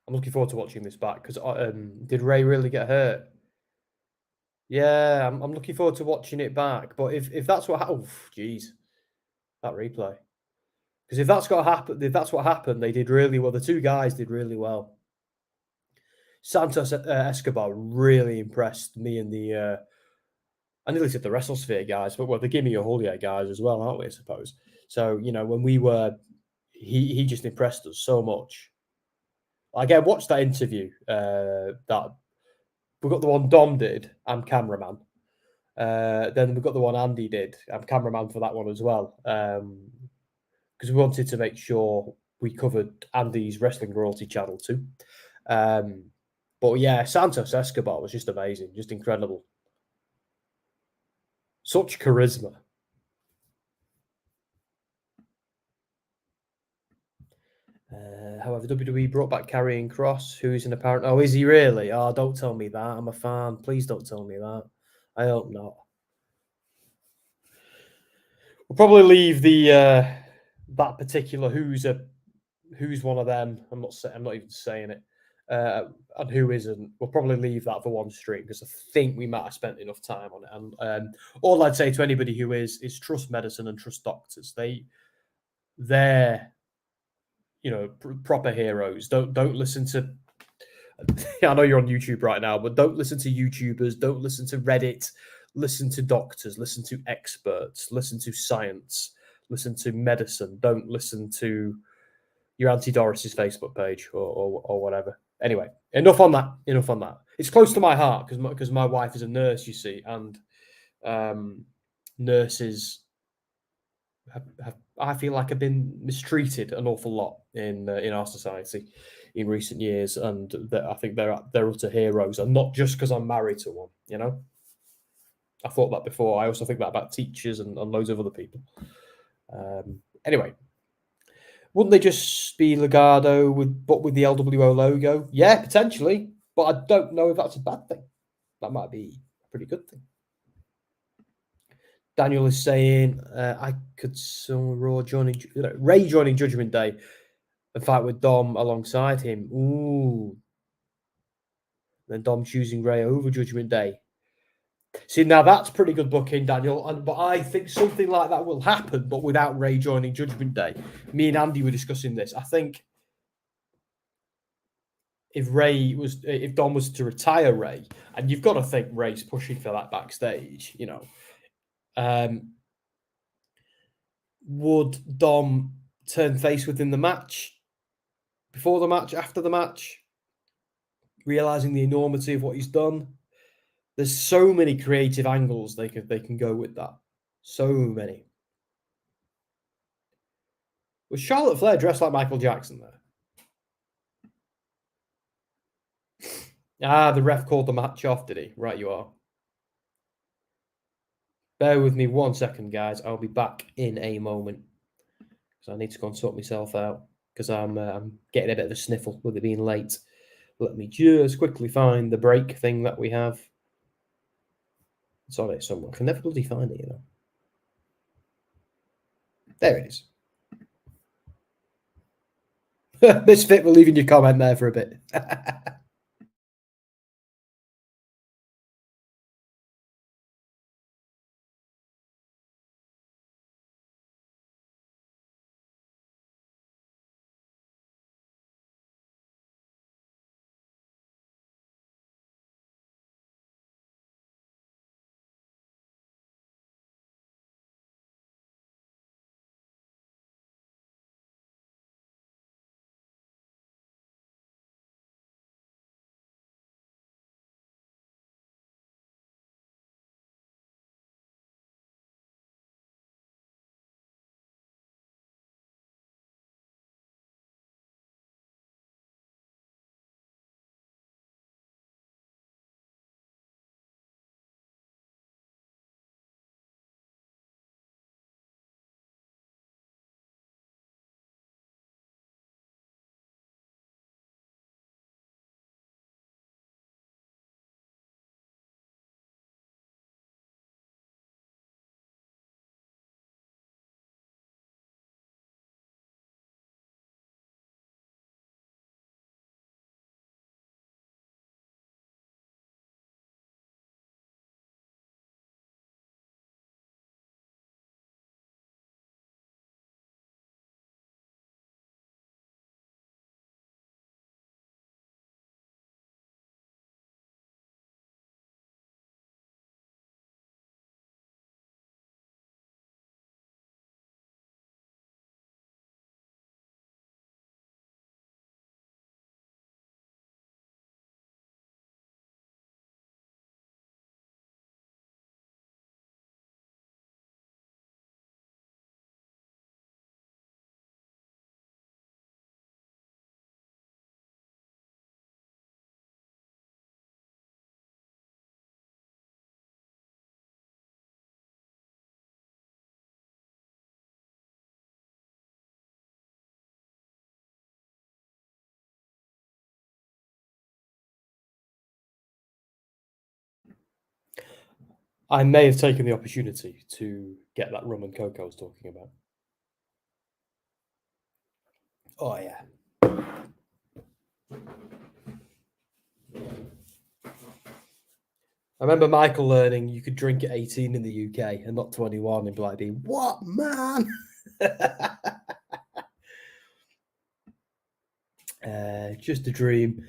I'm looking forward to watching this back because did Ray really get hurt? Yeah, I'm looking forward to watching it back. But if that's what, oh, jeez, that replay. Because if that's got to happen, if that's what happened, they did really well. The two guys did really well. Santos Escobar really impressed me and the. I nearly said the WrestleSphere guys, but well, the Gimme or Holy guys as well, aren't we? I suppose. So when we were, he just impressed us so much. Again, watch that interview. That we got the one Dom did. I'm cameraman. Then we got the one Andy did. I'm cameraman for that one as well. Because we wanted to make sure we covered Andy's Wrestling Royalty channel too. But yeah, Santos Escobar was just amazing, just incredible. Such charisma. However, WWE brought back Karrion Kross, who's an apparent. Oh, is he really? Oh, don't tell me that. I'm a fan. Please don't tell me that. I hope not. We'll probably leave the that particular who's one of them. I'm not even saying it. And who isn't? We'll probably leave that for one stream because I think we might have spent enough time on it. And all I'd say to anybody who is trust medicine and trust doctors. They're proper heroes. Don't listen to. I know you're on YouTube right now, but don't listen to YouTubers. Don't listen to Reddit. Listen to doctors. Listen to experts. Listen to science. Listen to medicine. Don't listen to your Auntie Doris's Facebook page or whatever. Anyway, enough on that. It's close to my heart because my wife is a nurse, you see, and nurses I feel like have been mistreated an awful lot in our society in recent years, and I think they're utter heroes, and not just because I'm married to one. I thought that before. I also think that about teachers and loads of other people. Anyway, wouldn't they just be Legado with the LWO logo? Yeah, potentially, but I don't know if that's a bad thing. That might be a pretty good thing. Daniel is saying I could see Ray joining Judgment Day and fight with Dom alongside him. Ooh. Then Dom choosing Ray over Judgment Day. See, now that's pretty good booking, Daniel. But I think something like that will happen, but without Ray joining Judgment Day. Me and Andy were discussing this. I think if Dom was to retire Ray, and you've got to think Ray's pushing for that backstage, would Dom turn face within the match? Before the match, after the match, realizing the enormity of what he's done. There's so many creative angles they can go with that. So many. Was Charlotte Flair dressed like Michael Jackson there? The ref called the match off, did he? Right, you are. Bear with me 1 second, guys. I'll be back in a moment because I need to go and sort myself out because I'm getting a bit of a sniffle with it being late. Let me just quickly find the break thing that we have. It's on it somewhere. I can never bloody find it, There it is. Misfit, we're leaving your comment there for a bit. I may have taken the opportunity to get that rum and coke I was talking about. Oh, yeah. I remember Michael learning you could drink at 18 in the UK and not 21 and be like, what, man? Just a dream.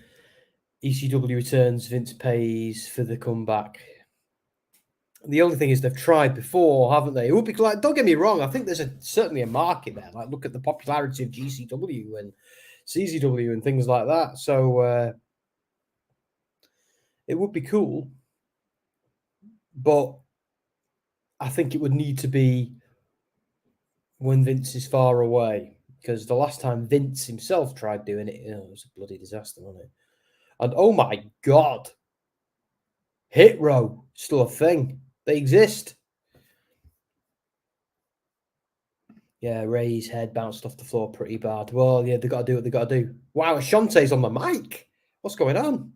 ECW returns, Vince pays for the comeback. The only thing is they've tried before, haven't they? It would be like, don't get me wrong, I think there's certainly a market there. Like, look at the popularity of GCW and CZW and things like that. So it would be cool, but I think it would need to be when Vince is far away, because the last time Vince himself tried doing it, it was a bloody disaster, wasn't it? And oh my God, Hit Row, still a thing. They exist. Yeah, Ray's head bounced off the floor pretty bad. Well, yeah, they got to do what they got to do. Wow, Ashante's on the mic. What's going on?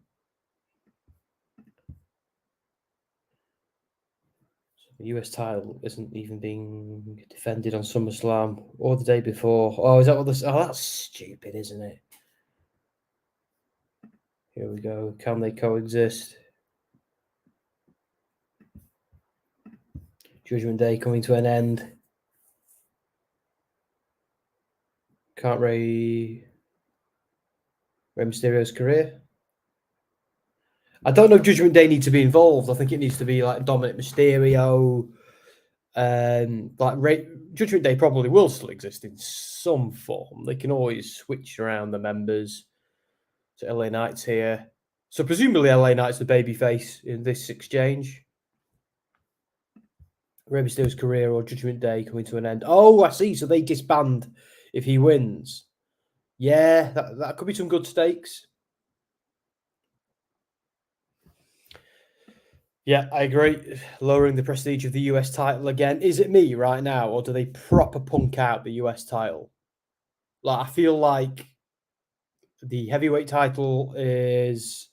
The US title isn't even being defended on SummerSlam or the day before. Oh, is that what this? Oh, that's stupid, isn't it? Here we go. Can they coexist? Judgment Day coming to an end. Can't Rey Mysterio's career? I don't know if Judgment Day need to be involved. I think it needs to be like Dominic Mysterio. Judgment Day probably will still exist in some form. They can always switch around the members. So LA Knight's here. So presumably LA Knight's the babyface in this exchange. Rey Mysterio's career or Judgment Day coming to an end. Oh, I see. So they disband if he wins. Yeah, that could be some good stakes. Yeah, I agree. Lowering the prestige of the US title again. Is it me right now, or do they proper punk out the US title? Like, I feel like the heavyweight title is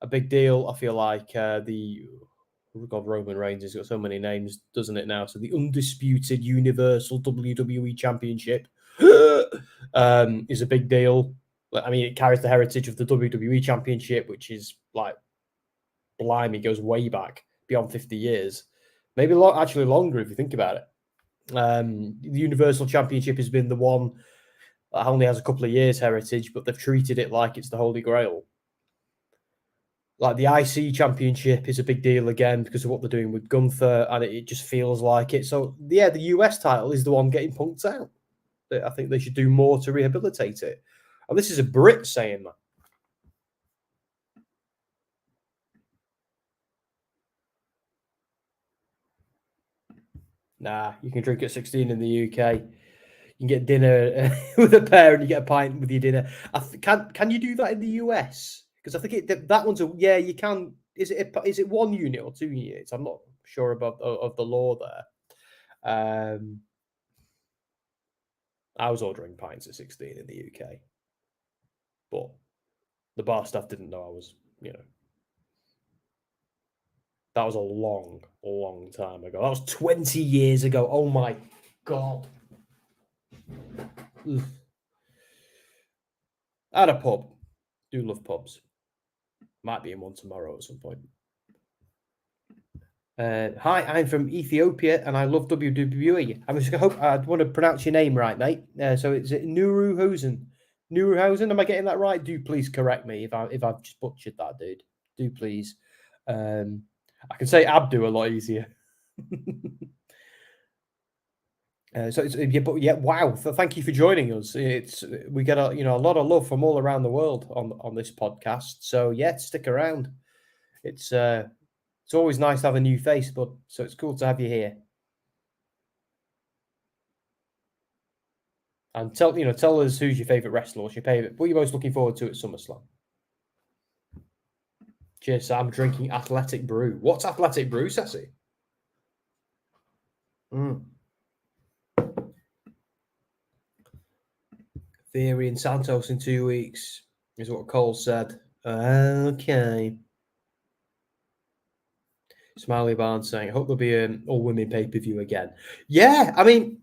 a big deal. I feel like Roman Reigns has got so many names, doesn't it now? So the undisputed Universal WWE Championship is a big deal. I mean, it carries the heritage of the WWE Championship, which is like, blimey, goes way back beyond 50 years. Maybe actually longer if you think about it. The Universal Championship has been the one that only has a couple of years heritage, but they've treated it like it's the Holy Grail. Like the IC Championship is a big deal again because of what they're doing with Gunther, and it just feels like it. So, yeah, the US title is the one getting punked out. I think they should do more to rehabilitate it. And this is a Brit saying that. Nah, you can drink at 16 in the UK. You can get dinner with a pair and you get a pint with your dinner. Can you do that in the US? Because I think that one's you can. Is it 1 unit or 2 units? I'm not sure about of the law there. I was ordering pints at 16 in the UK, but the bar staff didn't know I was. That was a long, long time ago. That was 20 years ago. Oh my God. Ugh. At a pub. Do love pubs. Might be in one tomorrow at some point. Hi, I'm from Ethiopia and I love WWE. I want to pronounce your name right, mate. So it's Nuruhausen. Nuruhausen, am I getting that right? Do please correct me if I've just butchered that, dude. Do please. I can say Abdu a lot easier. Wow. Thank you for joining us. We get a lot of love from all around the world on this podcast. So yeah, stick around. It's always nice to have a new face, but so it's cool to have you here. And tell us who's your favorite wrestler, what's your favorite, what are you most looking forward to at SummerSlam? Cheers, I'm drinking Athletic Brew. What's Athletic Brew, Sassy? Theory and Santos in 2 weeks is what Cole said. Okay. Smiley Barnes saying, I hope there'll be an all-women pay-per-view again. Yeah, I mean,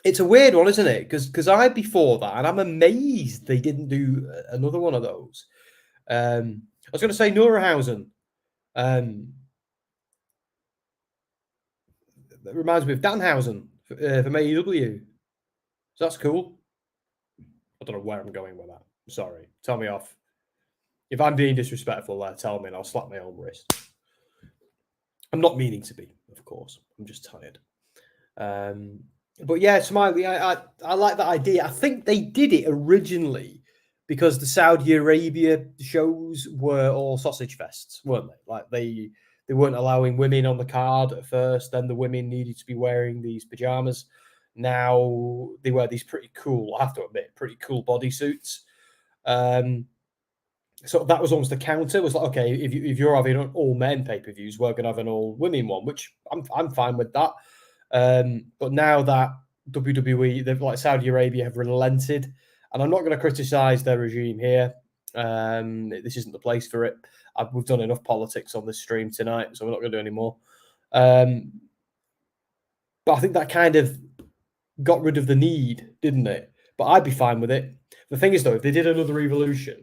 it's a weird one, isn't it? Because I before that, and I'm amazed they didn't do another one of those. I was going to say Norahausen. That reminds me of Danhausen from AEW. So that's cool. I don't know where I'm going with that. Sorry. Tell me off. If I'm being disrespectful there, tell me and I'll slap my own wrist. I'm not meaning to be, of course. I'm just tired. But yeah, Smiley, I like that idea. I think they did it originally because the Saudi Arabia shows were all sausage fests, weren't they? Like they weren't allowing women on the card at first. Then the women needed to be wearing these pajamas. Now they wear these pretty cool, I have to admit, pretty cool bodysuits. So that was almost the counter. It was like, okay, if you're having an all men pay per views, we're going to have an all women one, which I'm fine with that. But now that WWE, they've like Saudi Arabia have relented, and I'm not going to criticize their regime here. This isn't the place for it. We've done enough politics on this stream tonight, so we're not going to do any more. But I think that kind of got rid of the need, didn't it? But I'd be fine with it. The thing is, though, if they did another evolution,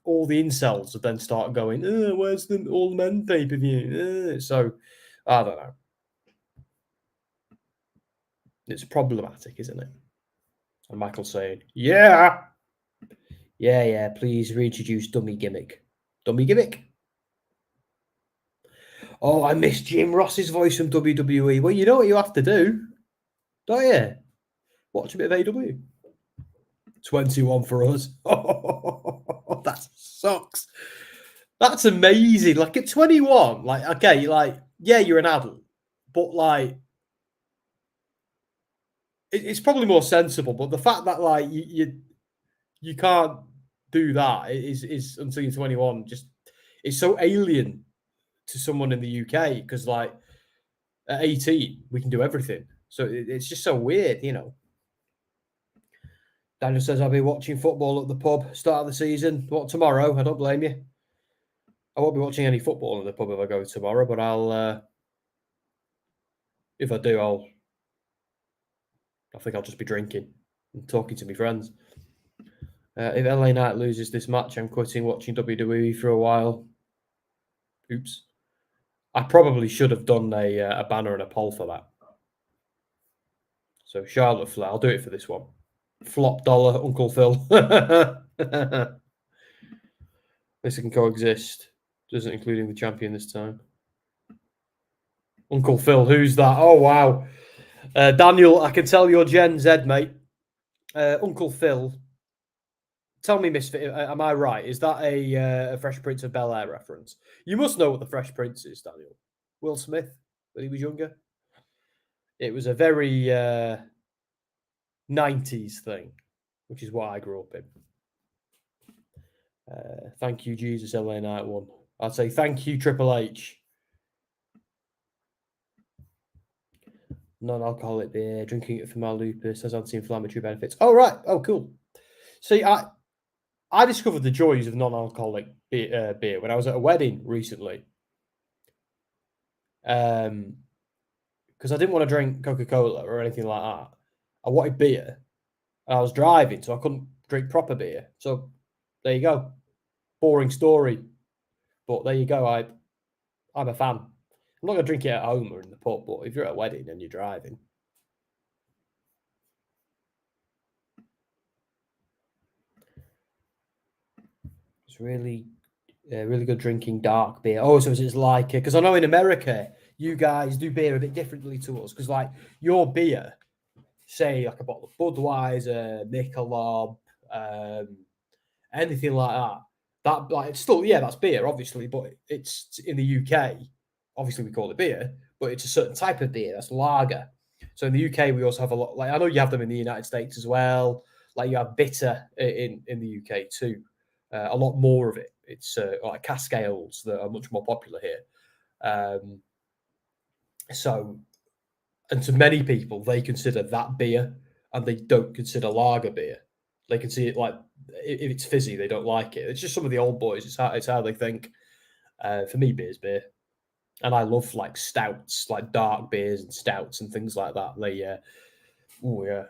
all the incels would then start going, where's the all men pay per view? So I don't know. It's problematic, isn't it? And Michael's saying, yeah, please reintroduce Dummy Gimmick. Dummy Gimmick? Oh, I miss Jim Ross's voice from WWE. Well, you know what you have to do, don't you? Watch a bit of AW. 21 for us. Oh, that sucks. That's amazing. Like at 21, like, okay, like, yeah, you're an adult, but like, it's probably more sensible. But the fact that like you can't do that is until you're 21, just it's so alien to someone in the UK because like at 18 we can do everything. So it's just so weird, you know. Daniel says, I'll be watching football at the pub, start of the season. What, tomorrow? I don't blame you. I won't be watching any football in the pub if I go tomorrow, but I'll, if I do, I think I'll just be drinking and talking to my friends. If LA Knight loses this match, I'm quitting watching WWE for a while. Oops. I probably should have done a banner and a poll for that. So Charlotte Flair, I'll do it for this one. Flop dollar, Uncle Phil. This can coexist. Doesn't including the champion this time. Uncle Phil, who's that? Oh, wow. Daniel, I can tell you're Gen Z, mate. Uncle Phil. Tell me, Misfit, am I right? Is that a Fresh Prince of Bel-Air reference? You must know what the Fresh Prince is, Daniel. Will Smith, when he was younger. It was a very 90s thing, which is what I grew up in. Thank you, Jesus, LA Knight 1. I'd say thank you, Triple H. Non-alcoholic beer, drinking it for my lupus has anti-inflammatory benefits. Oh, right. Oh, cool. See, I discovered the joys of non-alcoholic beer when I was at a wedding recently. Because I didn't want to drink Coca-Cola or anything like that. I wanted beer. And I was driving, so I couldn't drink proper beer. So there you go. Boring story. But there you go. I'm a fan. I'm not going to drink it at home or in the pub, but if you're at a wedding and you're driving. It's really good drinking dark beer. Oh, so it's like, because I know in America, you guys do beer a bit differently to us. Because like your beer, say like a bottle of Budweiser, Michelob, anything like that. That like it's still that's beer, obviously, but it's in the UK. Obviously, we call it beer, but it's a certain type of beer. That's lager. So in the UK, we also have a lot. Like I know you have them in the United States as well. Like you have bitter in the UK too. A lot more of it. It's like cask ales that are much more popular here. So, and to many people, they consider that beer, and they don't consider lager beer. They can see it like if it's fizzy, they don't like it. It's just some of the old boys. It's how they think. For me, beer's beer. And I love like stouts, like dark beers and stouts and things like that. They, oh yeah,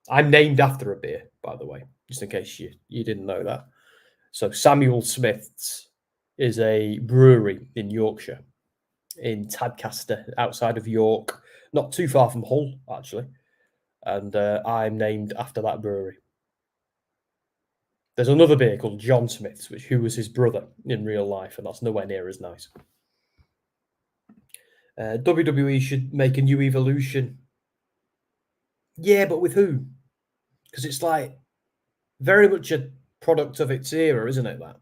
I'm named after a beer, by the way, just in case you didn't know that. So Samuel Smith's is a brewery in Yorkshire, in Tadcaster, outside of York, not too far from Hull, actually. And I'm named after that brewery. There's another beer called John Smith's, who was his brother in real life, and that's nowhere near as nice. WWE should make a new evolution. Yeah, but with who? Because it's like very much a product of its era, isn't it? That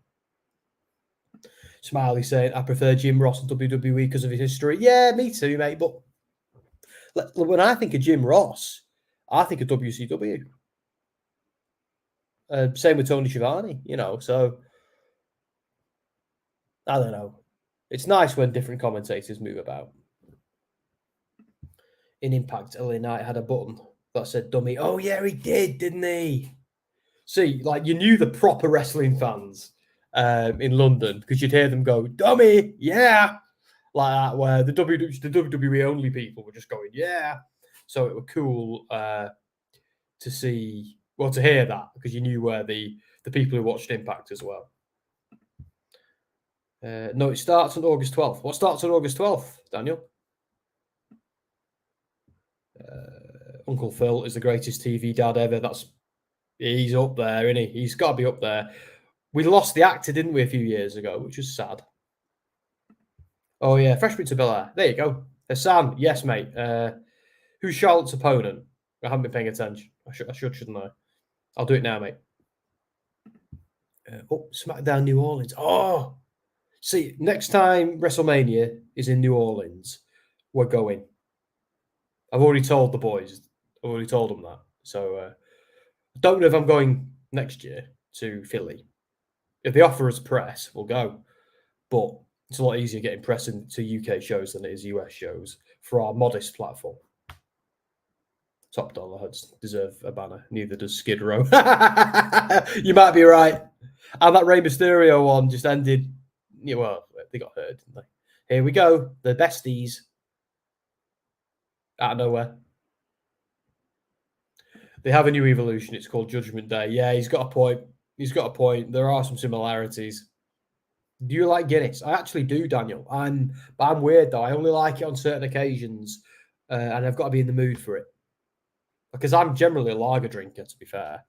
Smiley saying, "I prefer Jim Ross and WWE because of his history." Yeah, me too, mate. But when I think of Jim Ross, I think of WCW. Same with Tony Schiavone, So I don't know. It's nice when different commentators move about. In Impact, LA Knight had a button that said "dummy." Oh yeah, he did, didn't he? See, like you knew the proper wrestling fans in London because you'd hear them go "dummy," yeah, like that. Where the WWE only people were just going "yeah," so it was cool to see, well, to hear that because you knew where the people who watched Impact as well. No, it starts on August 12th. What starts on August 12th, Daniel? Uncle Phil is the greatest TV dad ever. He's up there, isn't he? He's got to be up there. We lost the actor, didn't we, a few years ago, which was sad. Oh yeah, Fresh Prince of Bel-Air. There you go. Sam, yes, mate. Who's Charlotte's opponent? I haven't been paying attention. I should, shouldn't I? I'll do it now, mate. SmackDown New Orleans. Oh, see, next time WrestleMania is in New Orleans, we're going. I've already told the boys. I've already told them that. So I don't know if I'm going next year to Philly. If they offer us press, we'll go. But it's a lot easier getting press into UK shows than it is US shows for our modest platform. Top Dollar Heads deserve a banner. Neither does Skid Row. You might be right. And that Rey Mysterio one just ended. Yeah, well, they got hurt, didn't they? Here we go. The besties. Out of nowhere. They have a new evolution. It's called Judgment Day. Yeah, he's got a point. He's got a point. There are some similarities. Do you like Guinness? I actually do, Daniel. I'm weird though. I only like it on certain occasions, and I've got to be in the mood for it because I'm generally a lager drinker. To be fair.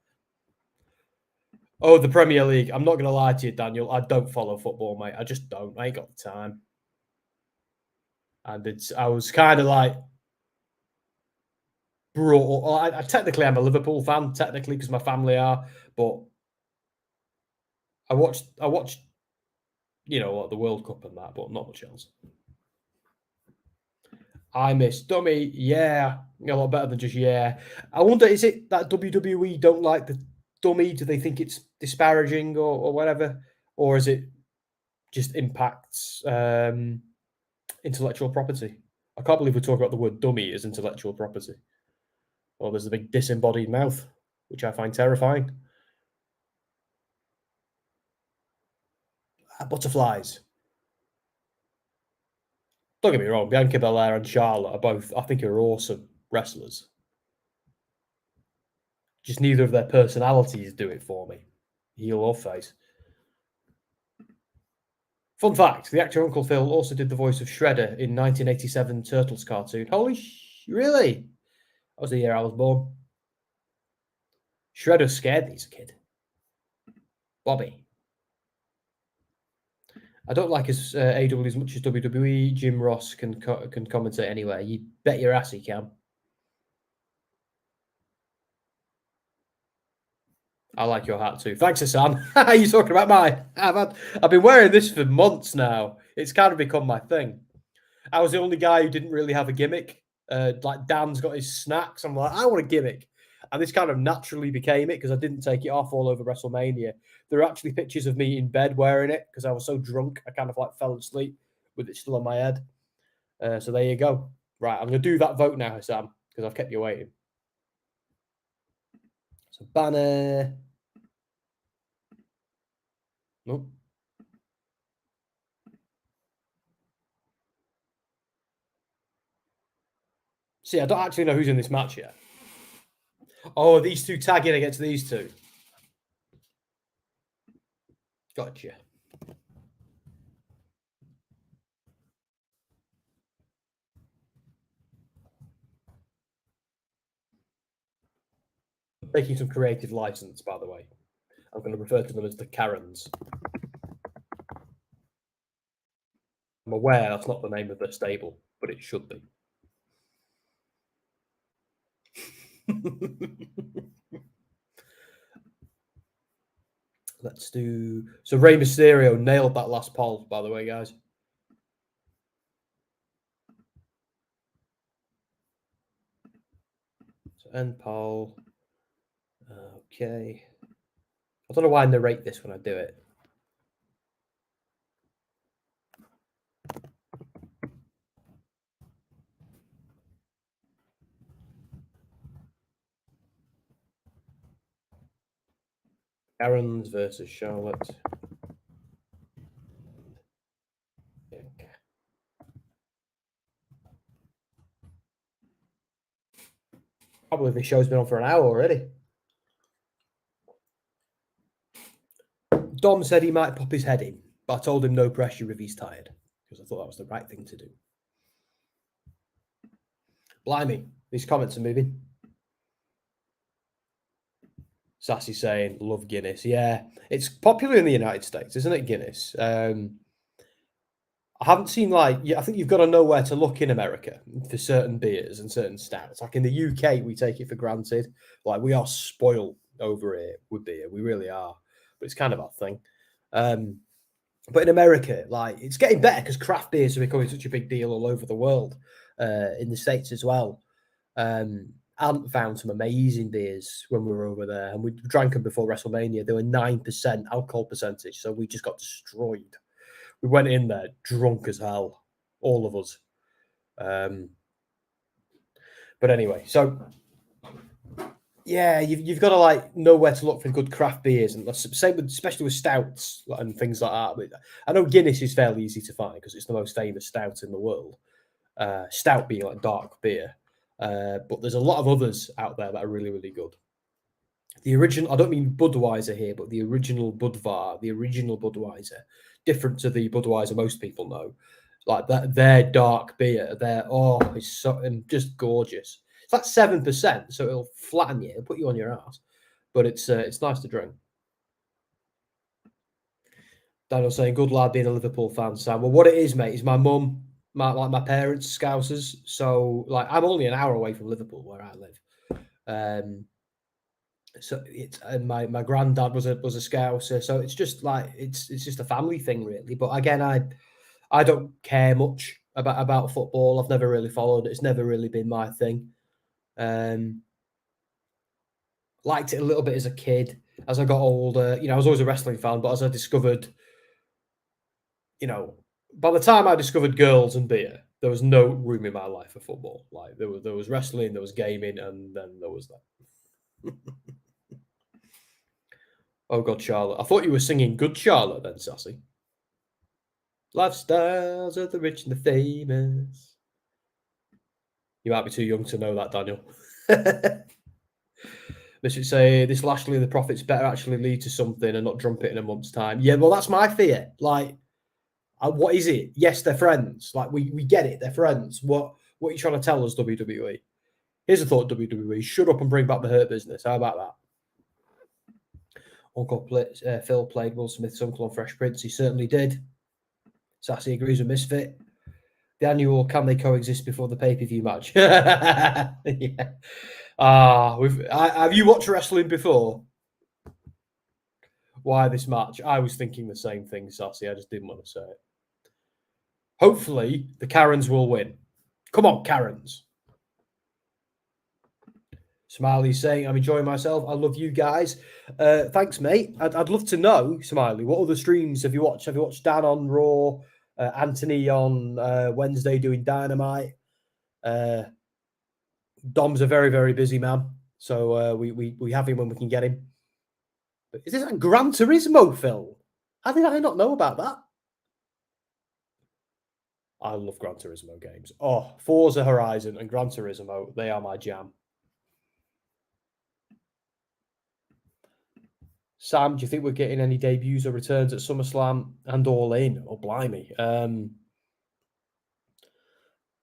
Oh, the Premier League. I'm not going to lie to you, Daniel. I don't follow football, mate. I just don't. I ain't got the time. And I was kind of like brought. I technically I'm a Liverpool fan, technically because my family are, but I watched, the World Cup and that, but not much else. I miss Dummy, yeah, a lot better than just yeah. I wonder, is it that WWE don't like the Dummy? Do they think it's disparaging or whatever, or is it just impacts intellectual property? I can't believe we talk about the word dummy as intellectual property. Well, there's the big disembodied mouth, which I find terrifying. Butterflies. Don't get me wrong, Bianca Belair and Charlotte are both, I think, are awesome wrestlers. Just neither of their personalities do it for me, heel or face. Fun fact, the actor Uncle Phil also did the voice of Shredder in 1987 Turtles cartoon. Really? That was the year I was born. Shredder scared me as a kid. Bobby. I don't like his AW as much as WWE. Jim Ross can commentate anywhere. You bet your ass he can. I like your hat too. Thanks, Sam. You're talking about mine. I've been wearing this for months now. It's kind of become my thing. I was the only guy who didn't really have a gimmick. Like Dan's got his snacks. I'm like, I want a gimmick. And this kind of naturally became it because I didn't take it off all over WrestleMania. There are actually pictures of me in bed wearing it because I was so drunk. I kind of like fell asleep with it still on my head. So there you go. Right, I'm going to do that vote now, Sam, because I've kept you waiting. So banner. Nope. See, I don't actually know who's in this match yet. Oh, these two tagging against these two. Gotcha. Taking some creative license, by the way. I'm going to refer to them as the Karens. I'm aware that's not the name of their stable, but it should be. Let's do... So Rey Mysterio nailed that last poll, by the way, guys. So end poll. Okay. I don't know why I narrate this when I do it. Karens versus Charlotte. Probably this show's been on for an hour already. Dom said he might pop his head in, but I told him no pressure if he's tired, because I thought that was the right thing to do. Blimey, these comments are moving. Sassy saying, love Guinness. Yeah, it's popular in the United States, isn't it, Guinness? I haven't seen, like, I think you've got to know where to look in America for certain beers and certain stouts. Like in the UK, we take it for granted. Like, we are spoiled over here with beer. We really are. But it's kind of our thing. But in America, like, it's getting better because craft beers are becoming such a big deal all over the world, in the States as well. Ant found some amazing beers when we were over there, and we drank them before WrestleMania. They were 9% alcohol percentage, so we just got destroyed. We went in there drunk as hell, all of us. But anyway, so yeah, you've got to like know where to look for good craft beers, and same with, especially with stouts and things like that. But I know Guinness is fairly easy to find because it's the most famous stout in the world. Stout being like dark beer, but there's a lot of others out there that are really, really good. The original, I don't mean Budweiser here, but the original Budvar, the original Budweiser, different to the Budweiser most people know. Like that, their dark beer, it's so and just gorgeous. It's like 7%, so it'll flatten you, it'll put you on your ass, but it's nice to drink. Daniel saying, "Good lad, being a Liverpool fan, Sam." Well, what it is, mate, is my mum, my parents, Scousers. So like, I'm only an hour away from Liverpool where I live. So it's my granddad was a Scouser, so it's just like it's just a family thing, really. But again, I don't care much about football. I've never really followed it. It's never really been my thing. Liked it a little bit as a kid. As I got older, I was always a wrestling fan, but as I discovered, by the time I discovered girls and beer, there was no room in my life for football. Like there was wrestling, there was gaming, and then there was that. Oh God, Charlotte! I thought you were singing "Good Charlotte" then, Sassy. Lifestyles of the rich and the famous. You might be too young to know that, Daniel. They should say this Lashley the Prophet's better actually lead to something and not jump it in a month's time. Yeah, well, that's my fear. Like, what is it? Yes, they're friends. Like, we get it. They're friends. What are you trying to tell us, WWE? Here's a thought, WWE. Shut up and bring back the Hurt Business. How about that? Uncle Phil played Will Smith's uncle on Fresh Prince. He certainly did. Sassy agrees with Misfit. The annual Can They Coexist Before the Pay-Per-View match? Yeah. Have you watched wrestling before? Why this match? I was thinking the same thing, Sassy. I just didn't want to say it. Hopefully, the Karens will win. Come on, Karens. Smiley saying, I'm enjoying myself. I love you guys. Thanks, mate. I'd love to know, Smiley, what other streams have you watched? Have you watched Dan on Raw? Anthony on Wednesday doing Dynamite? Dom's a very, very busy man. So we have him when we can get him. But is this a Gran Turismo film? How did I not know about that? I love Gran Turismo games. Oh, Forza Horizon and Gran Turismo, they are my jam. Sam, do you think we're getting any debuts or returns at SummerSlam and All In? Oh, blimey.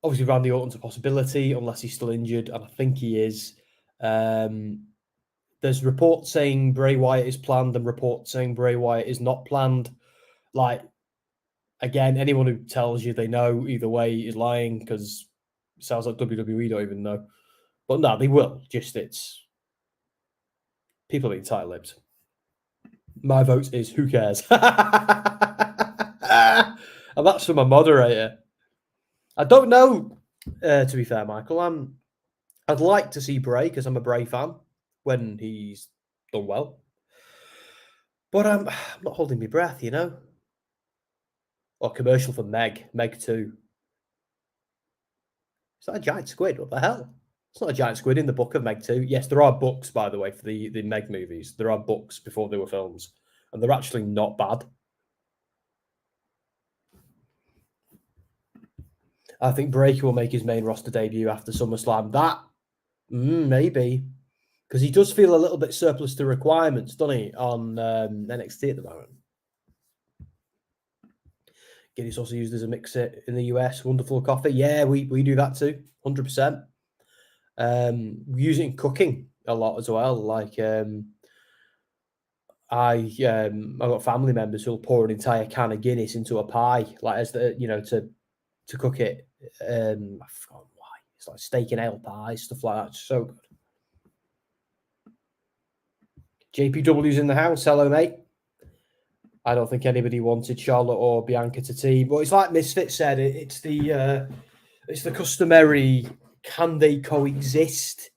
Obviously, Randy Orton's a possibility, unless he's still injured, and I think he is. There's reports saying Bray Wyatt is planned and reports saying Bray Wyatt is not planned. Like, again, anyone who tells you they know either way is lying, because it sounds like WWE don't even know. But no, they will. Just it's people being tight-lipped. My vote is who cares? And that's for my moderator. I don't know, to be fair, Michael. I'd like to see Bray because I'm a Bray fan when he's done well. But I'm not holding my breath, you know? Or commercial for Meg 2. Is that a giant squid? What the hell? It's not a giant squid in the book of Meg 2. Yes, there are books, by the way, for the Meg movies. There are books before they were films. And they're actually not bad. I think Breaker will make his main roster debut after SummerSlam. That, maybe. Because he does feel a little bit surplus to requirements, doesn't he, on NXT at the moment. Guinness also used as a mixer in the US. Wonderful coffee. Yeah, we do that too, 100%. We use it in cooking a lot as well. Like, I've got family members who'll pour an entire can of Guinness into a pie, like as the to cook it. I forgot why. It's like steak and ale pie, stuff like that. It's so good. JPW's in the house. Hello, mate. I don't think anybody wanted Charlotte or Bianca to team, but it's like Misfit said. It's the customary can they coexist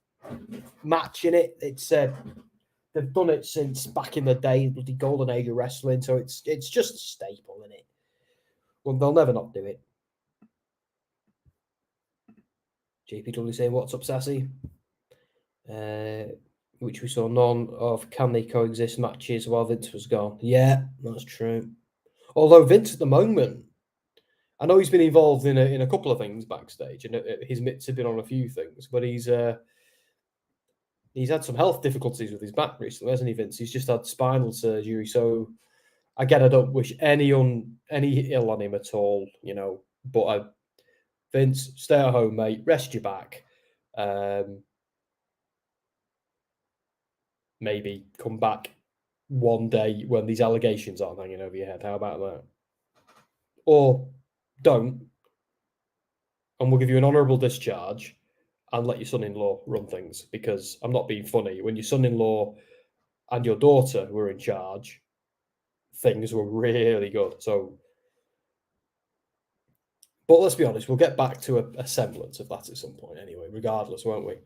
match in it. It's they've done it since back in the day, the golden age of wrestling. So it's just a staple in it. Well, they'll never not do it. JPW saying, "What's up, Sassy?" Which we saw none of can they coexist matches while Vince was gone. Yeah, that's true. Although Vince at the moment, I know he's been involved in a couple of things backstage, and his mitts have been on a few things, but he's had some health difficulties with his back recently, hasn't he, Vince? He's just had spinal surgery. So again, I don't wish any ill on him at all, But Vince, stay at home, mate. Rest your back. Maybe come back one day when these allegations aren't hanging over your head. How about that? Or don't, and we'll give you an honourable discharge and let your son-in-law run things, because I'm not being funny. When your son-in-law and your daughter were in charge, things were really good. So, but let's be honest, we'll get back to a semblance of that at some point anyway, regardless, won't we?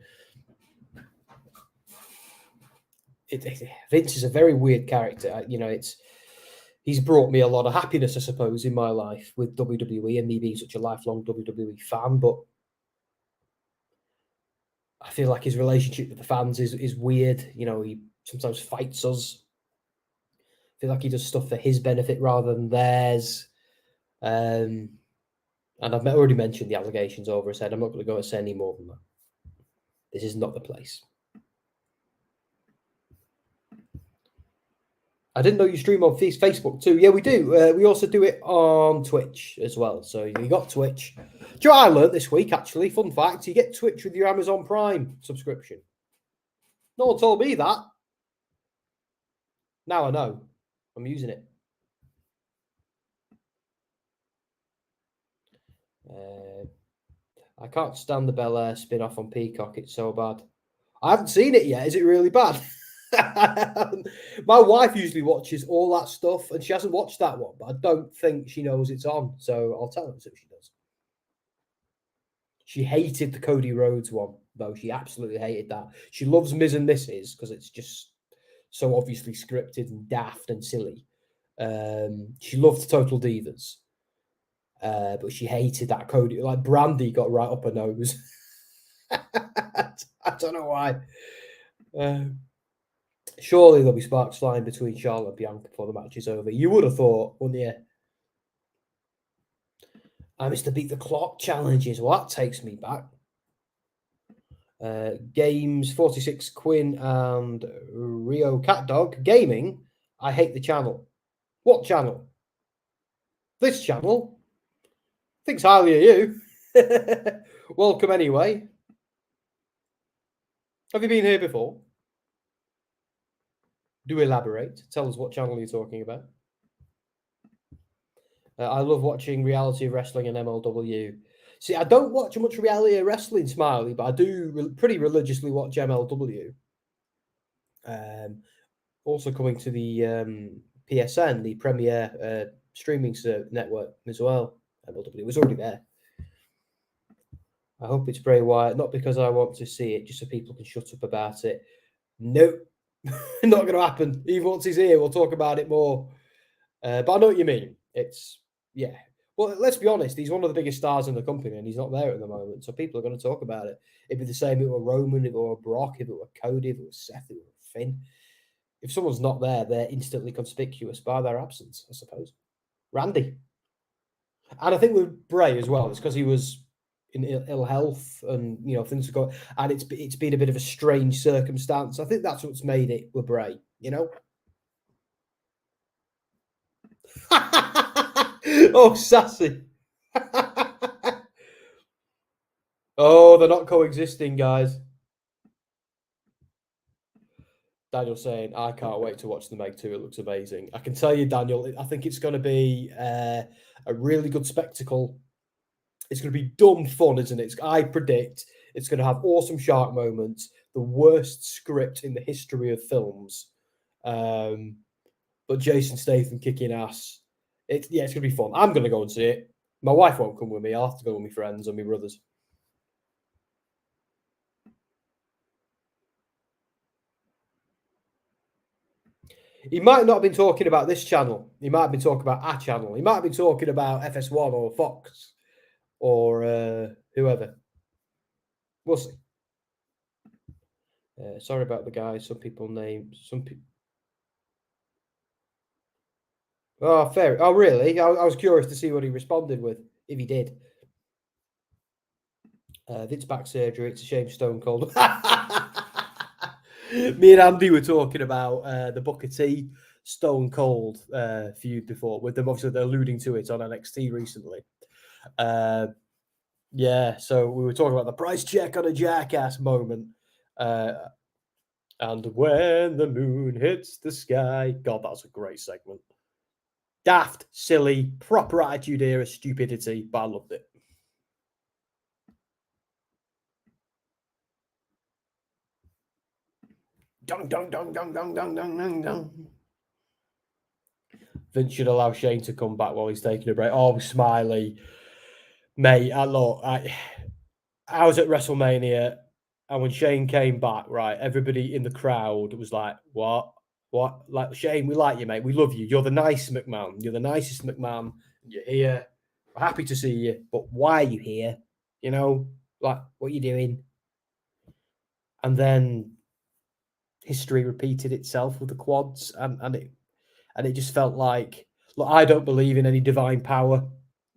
Vince is a very weird character. He's brought me a lot of happiness, I suppose, in my life with WWE and me being such a lifelong WWE fan. But I feel like his relationship with the fans is weird. He sometimes fights us. I feel like he does stuff for his benefit rather than theirs. And I've already mentioned the allegations over his head. I'm not going to go and say any more than that. This is not the place. I didn't know you stream on Facebook too. Yeah, we do. We also do it on Twitch as well. So you got Twitch. Do you know what I learned this week, actually? Fun fact. You get Twitch with your Amazon Prime subscription. No one told me that. Now I know. I'm using it. I can't stand the Bel Air spin-off on Peacock. It's so bad. I haven't seen it yet. Is it really bad? My wife usually watches all that stuff, and she hasn't watched that one, but I don't think she knows it's on. So I'll tell her so she does. She hated the Cody Rhodes one, though. She absolutely hated that. She loves Miz and Mrs. because it's just so obviously scripted and daft and silly. She loved Total Divas. But she hated that Cody. Like, Brandy got right up her nose. I don't know why. Surely there'll be sparks flying between Charlotte and Bianca before the match is over. You would have thought, wouldn't you? I missed the Beat the Clock challenges. Well, that takes me back. Games 46 Quinn and Rio Catdog Gaming. I hate the channel. What channel? This channel. Thinks highly of you. Welcome anyway. Have you been here before? Do elaborate. Tell us what channel you're talking about. I love watching reality of wrestling and MLW. See, I don't watch much reality of wrestling, Smiley, but I do pretty religiously watch MLW. Also coming to the PSN, the Premier streaming network as well. MLW was already there. I hope it's Bray Wyatt, not because I want to see it, just so people can shut up about it. Nope, not going to happen. Even once he's here, we'll talk about it more. But I know what you mean. Yeah. Well, let's be honest. He's one of the biggest stars in the company, and he's not there at the moment. So people are going to talk about it. It'd be the same if it were Roman, if it were Brock, if it were Cody, if it was Seth, if it were Finn. If someone's not there, they're instantly conspicuous by their absence, I suppose. Randy. And I think with Bray as well, it's because he was in ill health and, things are going, and it's been a bit of a strange circumstance. I think that's what's made it with Bray, Oh, sassy. Oh, they're not coexisting, guys. Daniel saying, I can't wait to watch the Meg 2. It looks amazing. I can tell you, Daniel, I think it's going to be a really good spectacle. It's going to be dumb fun, isn't it? I predict it's going to have awesome shark moments, the worst script in the history of films. But Jason Statham kicking ass. It's going to be fun. I'm going to go and see it. My wife won't come with me. I'll have to go with my friends and my brothers. He might not have been talking about this channel. He might have been talking about our channel. He might have been talking about FS1 or Fox or whoever. We'll see. Sorry about the guy. Some people name some people. Oh, fair. Oh, really? I was curious to see what he responded with, if he did. Vince back surgery. It's a shame Stone Cold. Me and Andy were talking about the Booker T Stone Cold feud before, with them obviously they're alluding to it on NXT recently. Yeah, so we were talking about the price check on a jackass moment. And when the moon hits the sky. God, that's a great segment. Daft, silly, proper attitude era stupidity, but I loved it. Dun, dun, dun, dun, dun, dun, dun, dun, dun. Vince should allow Shane to come back while he's taking a break. Oh, Smiley. Mate, I was at WrestleMania, and when Shane came back, right, everybody in the crowd was like, what? What? Like, Shane, we like you, mate. We love you. You're the nice McMahon. You're the nicest McMahon. You're here. We're happy to see you. But why are you here? Like, what are you doing? And then history repeated itself with the quads, and it just felt like, look, I don't believe in any divine power,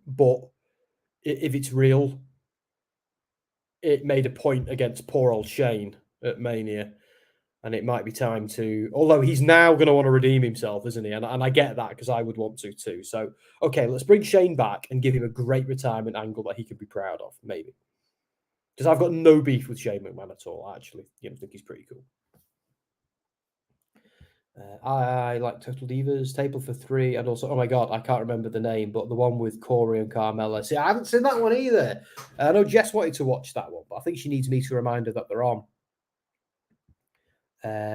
but if it's real, it made a point against poor old Shane at Mania, and it might be time to, although he's now going to want to redeem himself, isn't he? And I get that, because I would want to too. So, okay, let's bring Shane back and give him a great retirement angle that he could be proud of, maybe. Because I've got no beef with Shane McMahon at all. I actually think he's pretty cool. I like Total Divas, Table for Three, and also, oh my God, I can't remember the name, but the one with Corey and Carmella. See, I haven't seen that one either. I know Jess wanted to watch that one, but I think she needs me to remind her that they're on.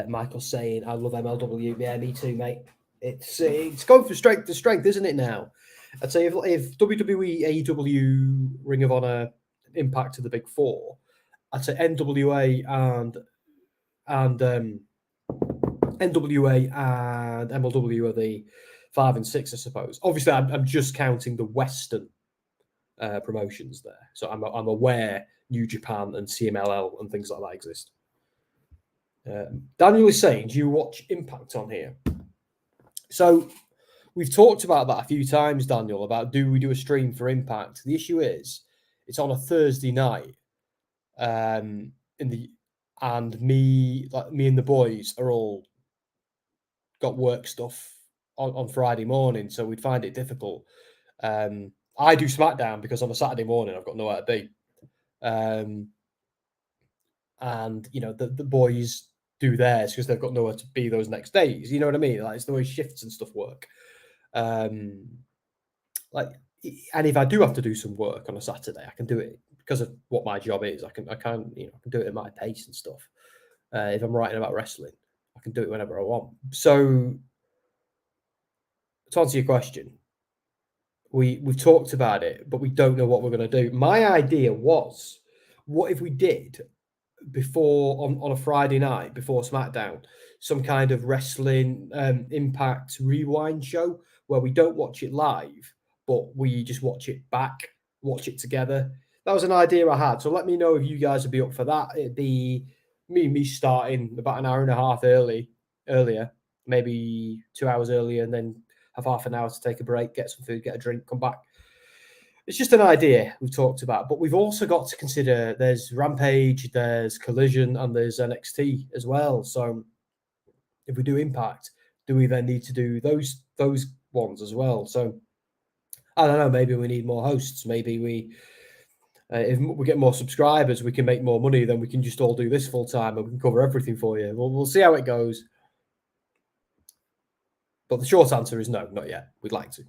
Michael saying, I love MLW. Yeah, me too, mate. It's going from strength to strength, isn't it now? I'd say if WWE, AEW, Ring of Honor, Impact to the Big Four, I'd say NWA and NWA and MLW are the 5 and 6, I suppose. Obviously, I'm just counting the Western promotions there. So I'm aware New Japan and CMLL and things like that exist. Daniel is saying, do you watch Impact on here? So we've talked about that a few times, Daniel, about do we do a stream for Impact? The issue is it's on a Thursday night, and me and the boys are all got work stuff on Friday morning, so we'd find it difficult. I do SmackDown because on a Saturday morning I've got nowhere to be, and the boys do theirs because they've got nowhere to be those next days. You know what I mean? Like, it's the way shifts and stuff work. And if I do have to do some work on a Saturday, I can do it because of what my job is. I can do it at my pace and stuff. If I'm writing about wrestling, I can do it whenever I want. So, to answer your question, we've talked about it, but we don't know what we're going to do. My idea was, what if we did before on a Friday night before SmackDown, some kind of wrestling Impact rewind show where we don't watch it live, but we just watch it back, watch it together. That was an idea I had. So let me know if you guys would be up for that. It'd be me starting about an hour and a half earlier, maybe 2 hours earlier, and then have half an hour to take a break, get some food, get a drink, come back. It's just an idea we've talked about, but we've also got to consider there's Rampage, there's Collision, and there's NXT as well. So if we do Impact, do we then need to do those ones as well? So I don't know. Maybe we need more hosts. Maybe if we get more subscribers, we can make more money. Then we can just all do this full time and we can cover everything for you. We'll see how it goes. But the short answer is no, not yet. We'd like to.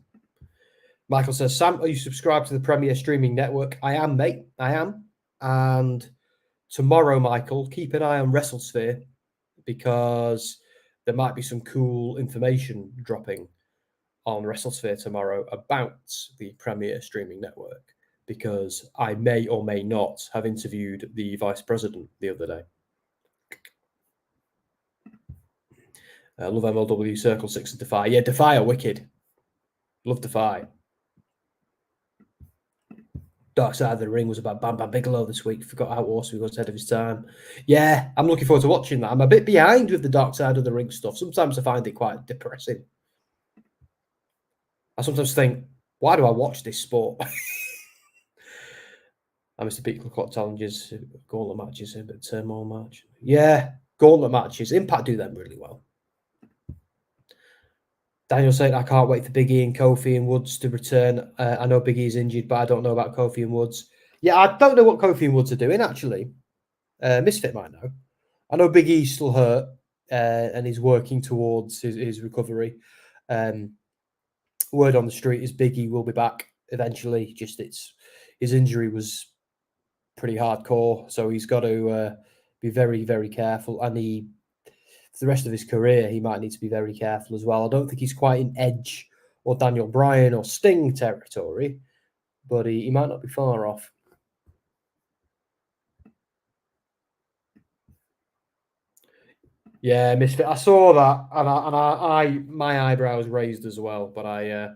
Michael says, Sam, are you subscribed to the Premier Streaming Network? I am, mate. I am. And tomorrow, Michael, keep an eye on WrestleSphere because there might be some cool information dropping on WrestleSphere tomorrow about the Premier Streaming Network, because I may or may not have interviewed the Vice President the other day. Love MLW, Circle 6 and Defy. Yeah, Defy are wicked. Love Defy. Dark Side of the Ring was about Bam Bam Bigelow this week. Forgot how awesome he was ahead of his time. Yeah, I'm looking forward to watching that. I'm a bit behind with the Dark Side of the Ring stuff. Sometimes I find it quite depressing. I sometimes think, why do I watch this sport? I missed the Peak Clock challenges, gauntlet matches, but turmoil match. Yeah, gauntlet matches. Impact do them really well. Daniel saying, I can't wait for Big E and Kofi and Woods to return. I know Big E's injured, but I don't know about Kofi and Woods. Yeah, I don't know what Kofi and Woods are doing, actually. Misfit might know. I know Big E's still hurt and he's working towards his recovery. Word on the street is Big E will be back eventually. Just his injury was pretty hardcore, so he's got to be very, very careful. And for the rest of his career, he might need to be very careful as well. I don't think he's quite in Edge or Daniel Bryan or Sting territory, but he might not be far off. Yeah, Misfit. I saw that, and I my eyebrows raised as well. But I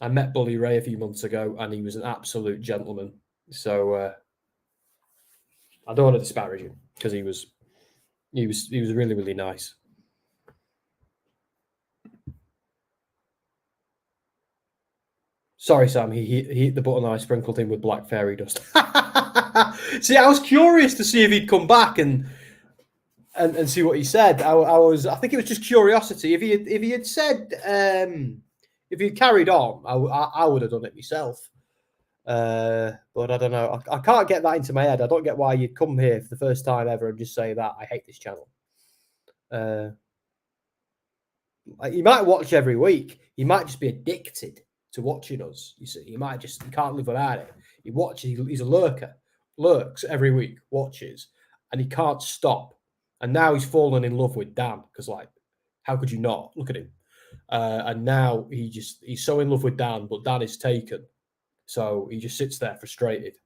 met Bully Ray a few months ago, and he was an absolute gentleman. So I don't want to disparage him because he was really, really nice. Sorry, Sam. He hit the button. I sprinkled him with black fairy dust. See, I was curious to see if he'd come back and see what he said. I think it was just curiosity. If he had said if he carried on, I would have done it myself. But I don't know. I can't get that into my head. I don't get why you'd come here for the first time ever and just say that I hate this channel. You might watch every week. You might just be addicted to watching us. You see, you can't live without it. He watches. He's a lurker. Lurks every week. Watches, and he can't stop. And now he's fallen in love with Dan because, like, how could you not? Look at him. And now he's so in love with Dan, but Dan is taken. So he just sits there frustrated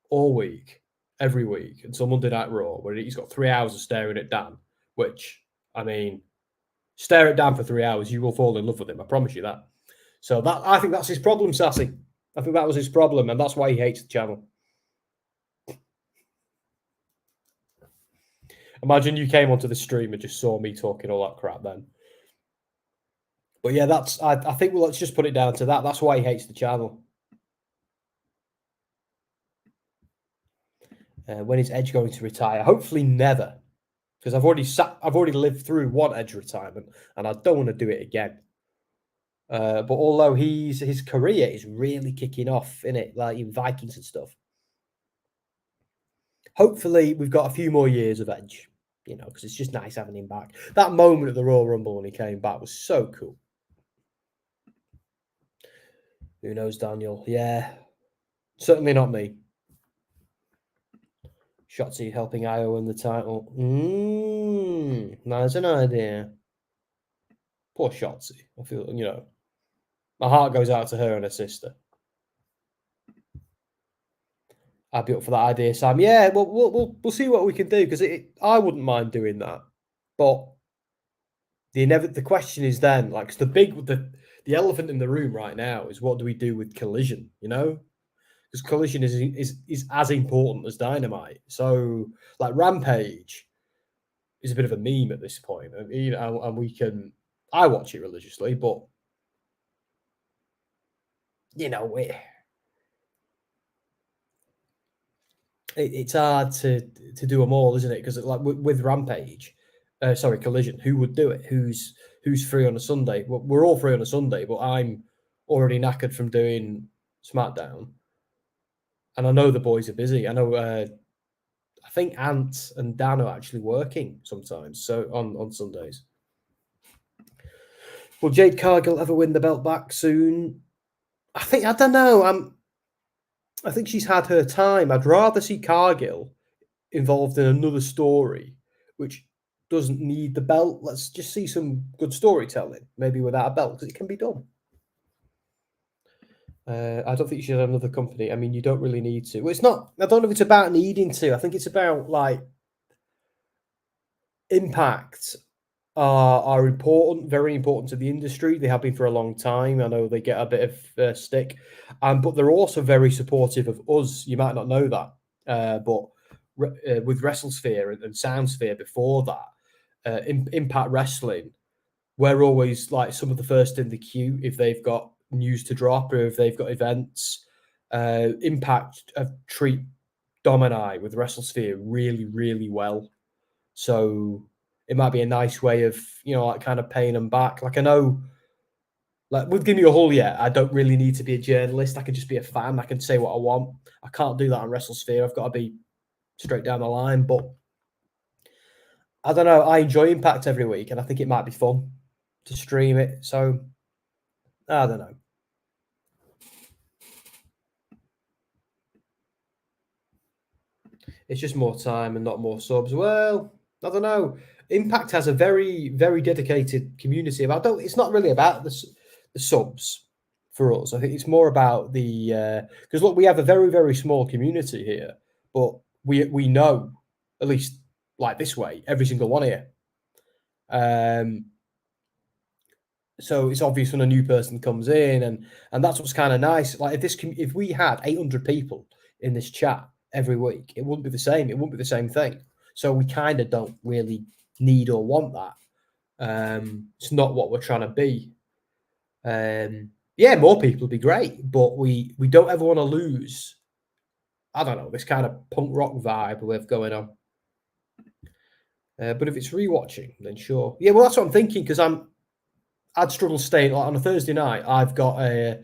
all week, every week, until Monday Night Raw, where he's got 3 hours of staring at Dan, which, I mean, stare at Dan for 3 hours, you will fall in love with him. I promise you that. So I think that's his problem, Sassy. I think that was his problem, and that's why he hates the channel. Imagine you came onto the stream and just saw me talking all that crap then. But yeah, that's I think let's just put it down to that. That's why he hates the channel. When is Edge going to retire? Hopefully never, because I've already lived through one Edge retirement, and I don't want to do it again. But although his career is really kicking off in it, like in Vikings and stuff. Hopefully, we've got a few more years of Edge, because it's just nice having him back. That moment at the Royal Rumble when he came back was so cool. Who knows, Daniel? Yeah, certainly not me. Shotzi helping Io win the title. That's an idea. Poor Shotzi. I feel, my heart goes out to her and her sister. I'd be up for that idea, Sam. Yeah, well, we'll see what we can do, because I wouldn't mind doing that. But the question is then, like, the elephant in the room right now is, what do we do with Collision? Because Collision is as important as Dynamite. So, like, Rampage is a bit of a meme at this point, and we can. I watch it religiously, but it's hard to do them all, isn't it? Because like with Rampage, Collision, who would do it? Who's free on a Sunday? Well, we're all free on a Sunday, but I'm already knackered from doing SmackDown, and I know the boys are busy. I know. I think Ant and Dan are actually working sometimes, so on Sundays. Will Jade Cargill ever win the belt back soon? I don't know. I think she's had her time. I'd rather see Cargill involved in another story, which doesn't need the belt. Let's just see some good storytelling, maybe without a belt, because it can be done. I don't think you should have another company. I mean, you don't really need to. Well, it's not. I don't know if it's about needing to. I think it's about like Impact are important, very important to the industry. They have been for a long time. I know they get a bit of stick, but they're also very supportive of us. You might not know that, but with WrestleSphere and SoundSphere before that, Impact Wrestling, we're always like some of the first in the queue if they've got news to drop or if they've got events. Impact treat Dom and I with WrestleSphere really, really well. So it might be a nice way of, like kind of paying them back. Like I know, like with Gimme a Hull, I don't really need to be a journalist. I can just be a fan. I can say what I want. I can't do that on WrestleSphere. I've got to be straight down the line. But I don't know. I enjoy Impact every week, and I think it might be fun to stream it. So I don't know. It's just more time and not more subs. Well, I don't know. Impact has a very, very dedicated community. It's not really about the subs for us. I think it's more about the because look, we have a very, very small community here, but we know, at least like this way, every single one here. So it's obvious when a new person comes in, and that's what's kind of nice. Like if we had 800 people in this chat every week, it wouldn't be the same. It wouldn't be the same thing. So we kind of don't really need or want that. It's not what we're trying to be. More people would be great, but we don't ever want to lose. I don't know, this kind of punk rock vibe we have going on. But if it's rewatching, then sure. Yeah, well, that's what I'm thinking, because I'd struggle staying on a Thursday night. I've got a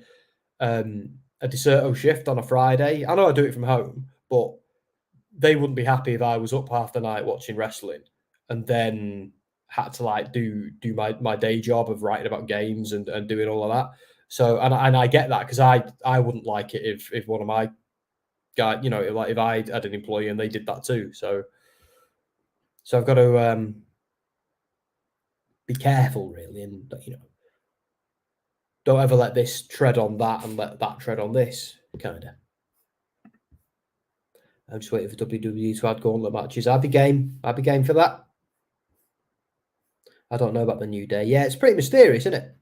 Deserto shift on a Friday. I know I do it from home, but they wouldn't be happy if I was up half the night watching wrestling and then had to like do my day job of writing about games and doing all of that. So and I get that, because I wouldn't like it if one of my guys, like if I had an employee and they did that too. So I've got to be careful, really, and don't ever let this tread on that and let that tread on this, kind of. I'm just waiting for WWE to add gauntlet matches. I'd be game for that. I don't know about the New Day. Yeah, it's pretty mysterious, isn't it?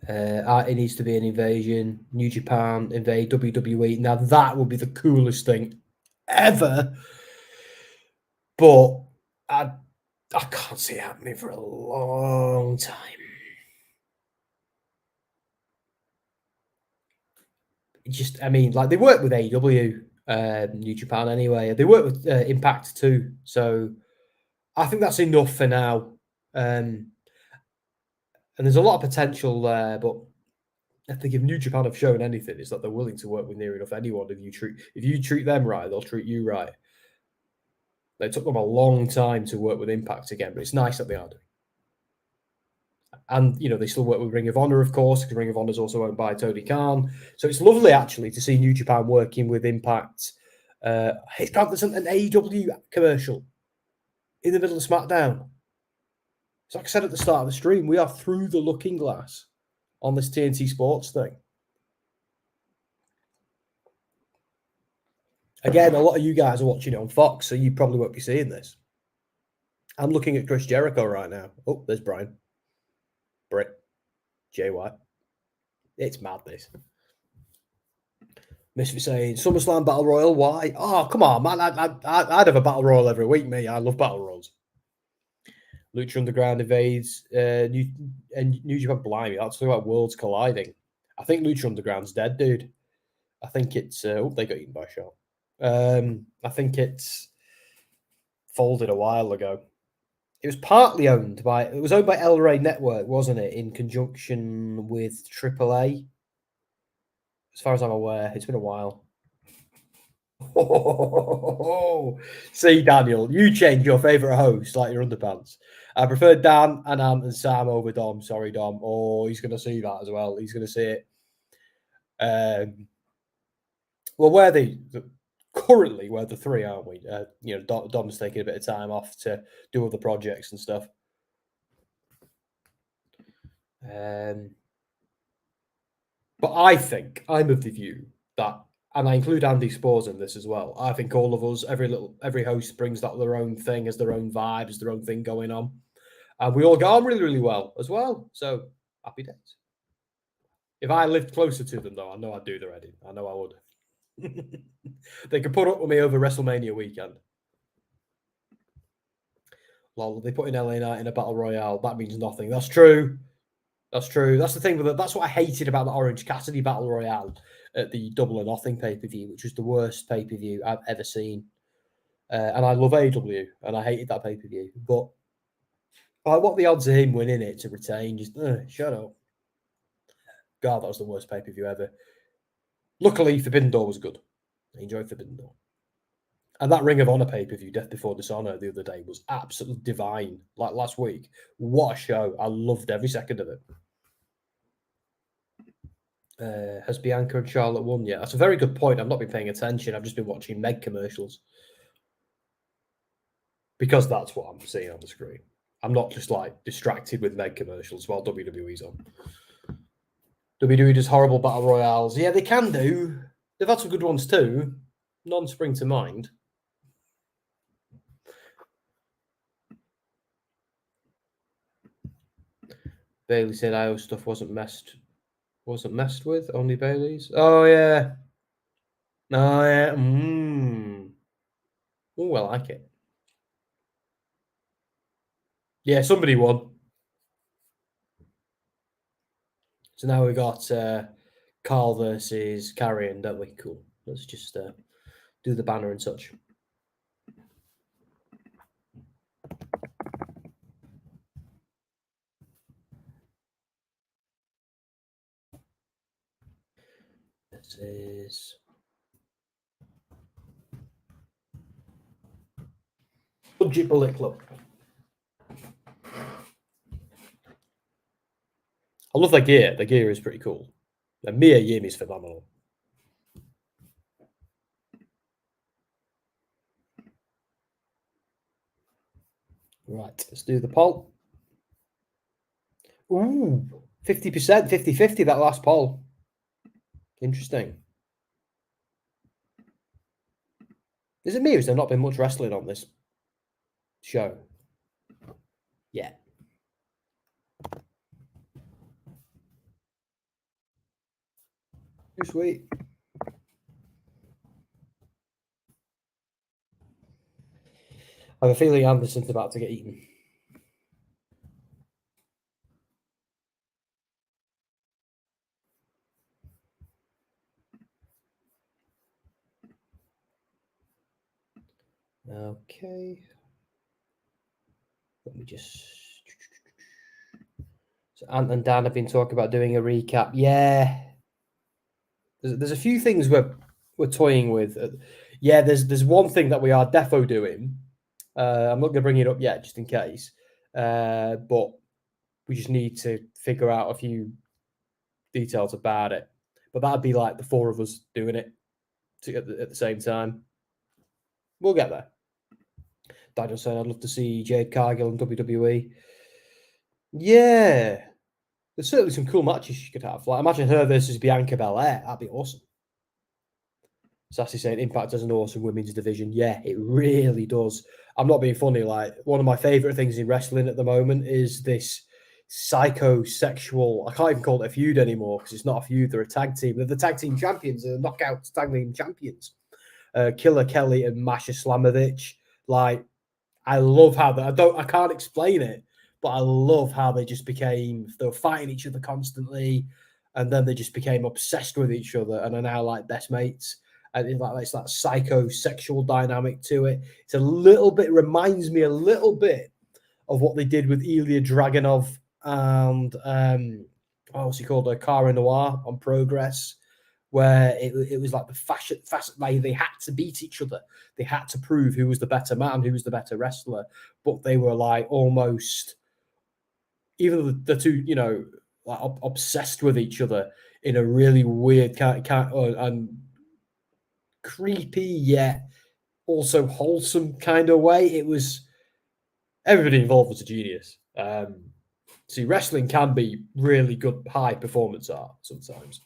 It needs to be an invasion. New Japan invade WWE. Now that would be the coolest thing ever. But I can't see it happening for a long time. Just, I mean, like they work with AEW, New Japan anyway. They work with Impact too. So I think that's enough for now. And there's a lot of potential there, but I think if New Japan have shown anything, it's that they're willing to work with near enough anyone. If you treat them right, they'll treat you right. It took them a long time to work with Impact again, but it's nice that they are doing. And they still work with Ring of Honor, of course, because Ring of Honor is also owned by Tony Khan. So it's lovely actually to see New Japan working with Impact. It's got an AEW commercial in the middle of SmackDown. So like I said at the start of the stream, we are through the looking glass on this TNT Sports thing. Again, a lot of you guys are watching it on Fox, so you probably won't be seeing this. I'm looking at Chris Jericho right now. Oh, there's Brian. Britt. Jay White. It's madness. Misfit saying, SummerSlam Battle Royal, why? Oh, come on, man. I'd have a Battle Royal every week, me. I love Battle Royals. Lucha Underground invades New Japan. Blimey, that's talking about worlds colliding. I think Lucha Underground's dead, dude. I think it's... they got eaten by a shark. I think it's folded a while ago. It was partly owned by... It was owned by El Rey Network, wasn't it? In conjunction with AAA. As far as I'm aware, it's been a while. See, Daniel, you change your favourite host like your underpants. I prefer Dan and Ant and Sam over Dom. Sorry, Dom. Oh, he's going to see that as well. He's going to see it. Well, currently we're the three, aren't we? Dom's taking a bit of time off to do other projects and stuff. But I think I'm of the view that, and I include Andy Spores in this as well. I think all of us, every host brings that their own thing, has their own vibe, has their own thing going on, and we all get on really, really well as well. So happy days. If I lived closer to them, though, I know I'd do their editing. I know I would. They could put up with me over WrestleMania weekend. Lol, they put in LA Knight in a battle royale. That means nothing. That's true. That's true. That's the thing with it. That's what I hated about the Orange Cassidy Battle Royale at the Double or Nothing pay-per-view, which was the worst pay-per-view I've ever seen. And I love AEW, and I hated that pay-per-view. But what are the odds of him winning it to retain? Just shut up. God, that was the worst pay-per-view ever. Luckily, Forbidden Door was good. I enjoyed Forbidden Door. And that Ring of Honor pay-per-view, Death Before Dishonor, the other day was absolutely divine. Like last week. What a show. I loved every second of it. Has Bianca and Charlotte won yet? That's a very good point. I've not been paying attention. I've just been watching Meg commercials. Because that's what I'm seeing on the screen. I'm not just like distracted with Meg commercials while WWE's on. WWE does horrible battle royales. Yeah, they can do. They've had some good ones too. None spring to mind. Bailey said IO stuff wasn't messed with. Only Bailey's. Oh yeah. Oh yeah. Oh, I like it. Yeah, somebody won. So now we got Karl versus Karrion, don't we? Cool. Let's just do the banner and such. This is Budget Bullet Club. I love their gear. Their gear is pretty cool. And Mia Yim is phenomenal. Right, let's do the poll. Ooh, 50%, 50-50, that last poll. Interesting. Is it me or has there not been much wrestling on this show? Yeah. Too sweet. I have a feeling Anderson's about to get eaten. Okay. Let me just... So Ant and Dan have been talking about doing a recap. Yeah. There's a few things we're toying with. Yeah, there's one thing that we are defo doing. I'm not going to bring it up yet, just in case. But we just need to figure out a few details about it. But that'd be like the four of us doing it at the same time. We'll get there. Daniel saying, I'd love to see Jade Cargill in WWE. Yeah. There's certainly some cool matches she could have. Like, imagine her versus Bianca Belair. That'd be awesome. Sassy saying, Impact has an awesome women's division. Yeah, it really does. I'm not being funny. Like, one of my favorite things in wrestling at the moment is this psychosexual, I can't even call it a feud anymore because it's not a feud. They're a tag team. They're the tag team champions. They're the knockout tag team champions. Killer Kelly and Masha Slamovich. Like, I love how I can't explain it, but I love how they were fighting each other constantly, and then they just became obsessed with each other and are now like best mates. And it's that psychosexual dynamic to it. It's reminds me a little bit of what they did with Ilya Dragunov and what's he called? Cara Noir on Progress, where it was like the fashion like they had to beat each other. They had to prove who was the better man, who was the better wrestler. But they were like almost, even the two, like obsessed with each other in a really weird and creepy yet also wholesome kind of way. It was, everybody involved was a genius. See, wrestling can be really good, high performance art sometimes.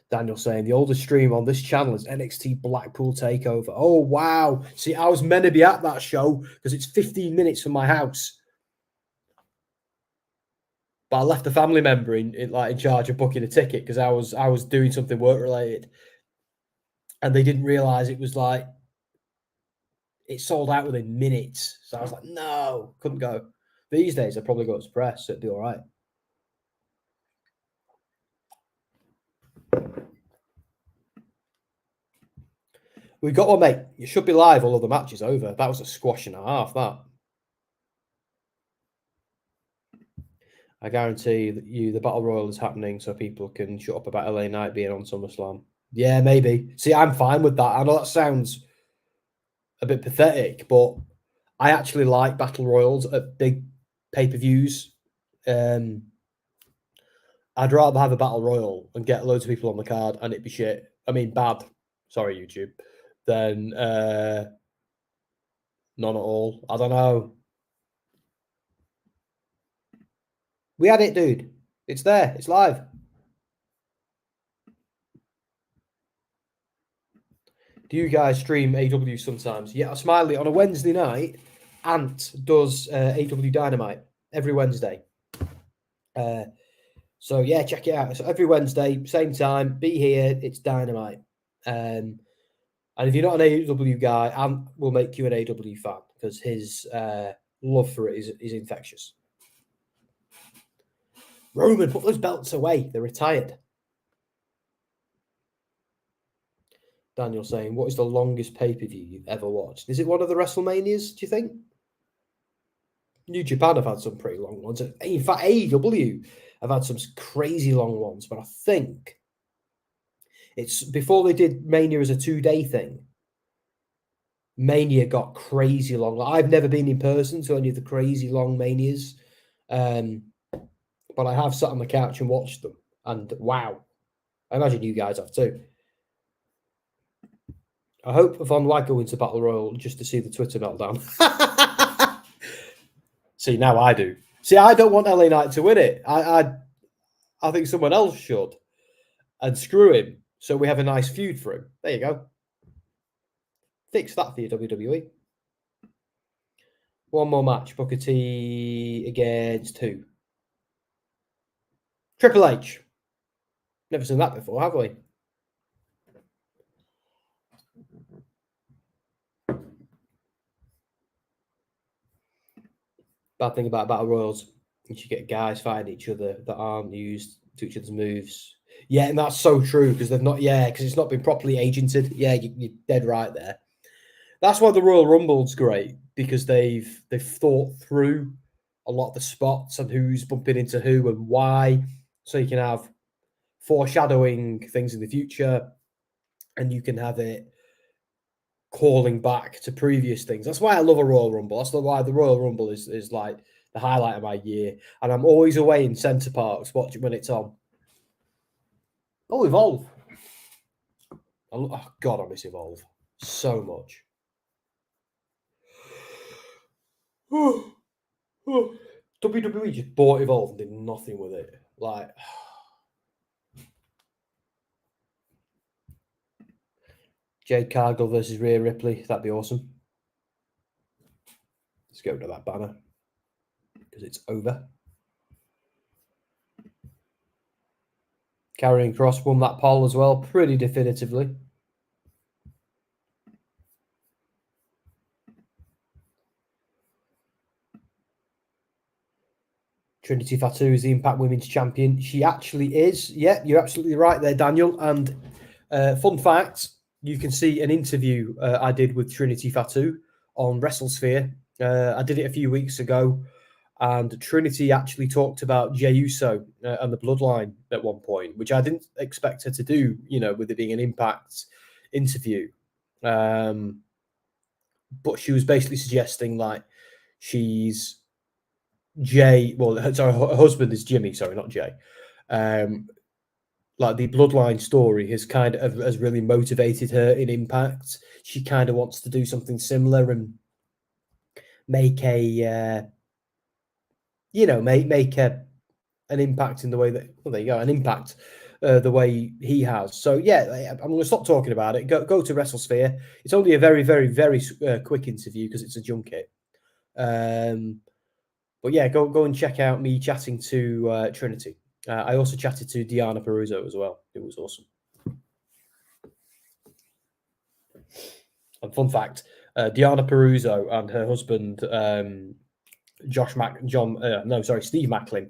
Daniel saying the oldest stream on this channel is NXT Blackpool Takeover. Oh, wow. See, I was meant to be at that show because it's 15 minutes from my house. But I left a family member in charge of booking a ticket because I was doing something work related. And they didn't realize it was like, it sold out within minutes. So I was like, no, couldn't go. These days, I'd probably go to press, so it'd be all right. We got one, mate. You should be live. All of the matches over. That was a squash and a half, that. I guarantee that the Battle Royal is happening so people can shut up about LA Knight being on SummerSlam. Yeah, maybe. See, I'm fine with that. I know that sounds a bit pathetic, but I actually like Battle Royals at big pay-per-views. I'd rather have a Battle Royal and get loads of people on the card and it be shit. I mean, bad. Sorry, YouTube. Then none at all. I don't know. We had it, dude. It's there. It's live. Do you guys stream AW sometimes? Yeah, Smiley, on a Wednesday night, Ant does AW Dynamite every Wednesday. So, yeah, check it out. So every Wednesday, same time, be here. It's Dynamite. And if you're not an AW guy, Ant will make you an AW fan because his love for it is infectious. Roman, put those belts away. They're retired. Daniel saying, what is the longest pay-per-view you've ever watched? Is it one of the WrestleManias, do you think? New Japan have had some pretty long ones. In fact, AEW have had some crazy long ones, but I think it's before they did Mania as a 2-day thing. Mania got crazy long. I've never been in person to any of the crazy long Manias, but I have sat on the couch and watched them, and wow. I imagine you guys have too. I hope Von Wagner wins the Battle Royal just to see the Twitter meltdown. See, now I do. See, I don't want LA Knight to win it. I think someone else should. And screw him. So we have a nice feud for him. There you go. Fix that for you, WWE. One more match. Booker T against who? Triple H. Never seen that before, have we? Bad thing about Battle Royals, you should get guys fighting each other that aren't used to each other's moves. Yeah, and that's so true because they've not. Yeah, because it's not been properly agented. Yeah, you're dead right there. That's why the Royal Rumble's great because they've thought through a lot of the spots and who's bumping into who and why, so you can have foreshadowing things in the future, and you can have it calling back to previous things. That's why I love a Royal Rumble. That's why the Royal Rumble is like the highlight of my year, and I'm always away in Centre Parks watching when it's on. Oh, Evolve! Oh God, I miss Evolve so much. WWE just bought Evolve and did nothing with it. Like, Jade Cargill versus Rhea Ripley. That'd be awesome. Let's go to that banner because it's over. Karrion Kross won that poll as well, pretty definitively. Trinity Fatu is the Impact Women's Champion. She actually is. Yeah, you're absolutely right there, Daniel. And fun fact, you can see an interview I did with Trinity Fatu on WrestleSphere. I did it a few weeks ago, and Trinity actually talked about Jey Uso and the Bloodline at one point, which I didn't expect her to do, with it being an Impact interview. But she was basically suggesting like she's Jey, sorry, her husband is Gimme, sorry, not Jey. Like the Bloodline story has really motivated her in Impact. She kind of wants to do something similar and make an impact in the way that, well, there you go, an impact the way he has. So yeah, I'm going to stop talking about it. Go to WrestleSphere. It's only a very, very, very quick interview because it's a junket. But yeah, go and check out me chatting to Trinity. I also chatted to Deonna Purrazzo as well. It was awesome. And fun fact, Deonna Purrazzo and her husband, Steve Macklin,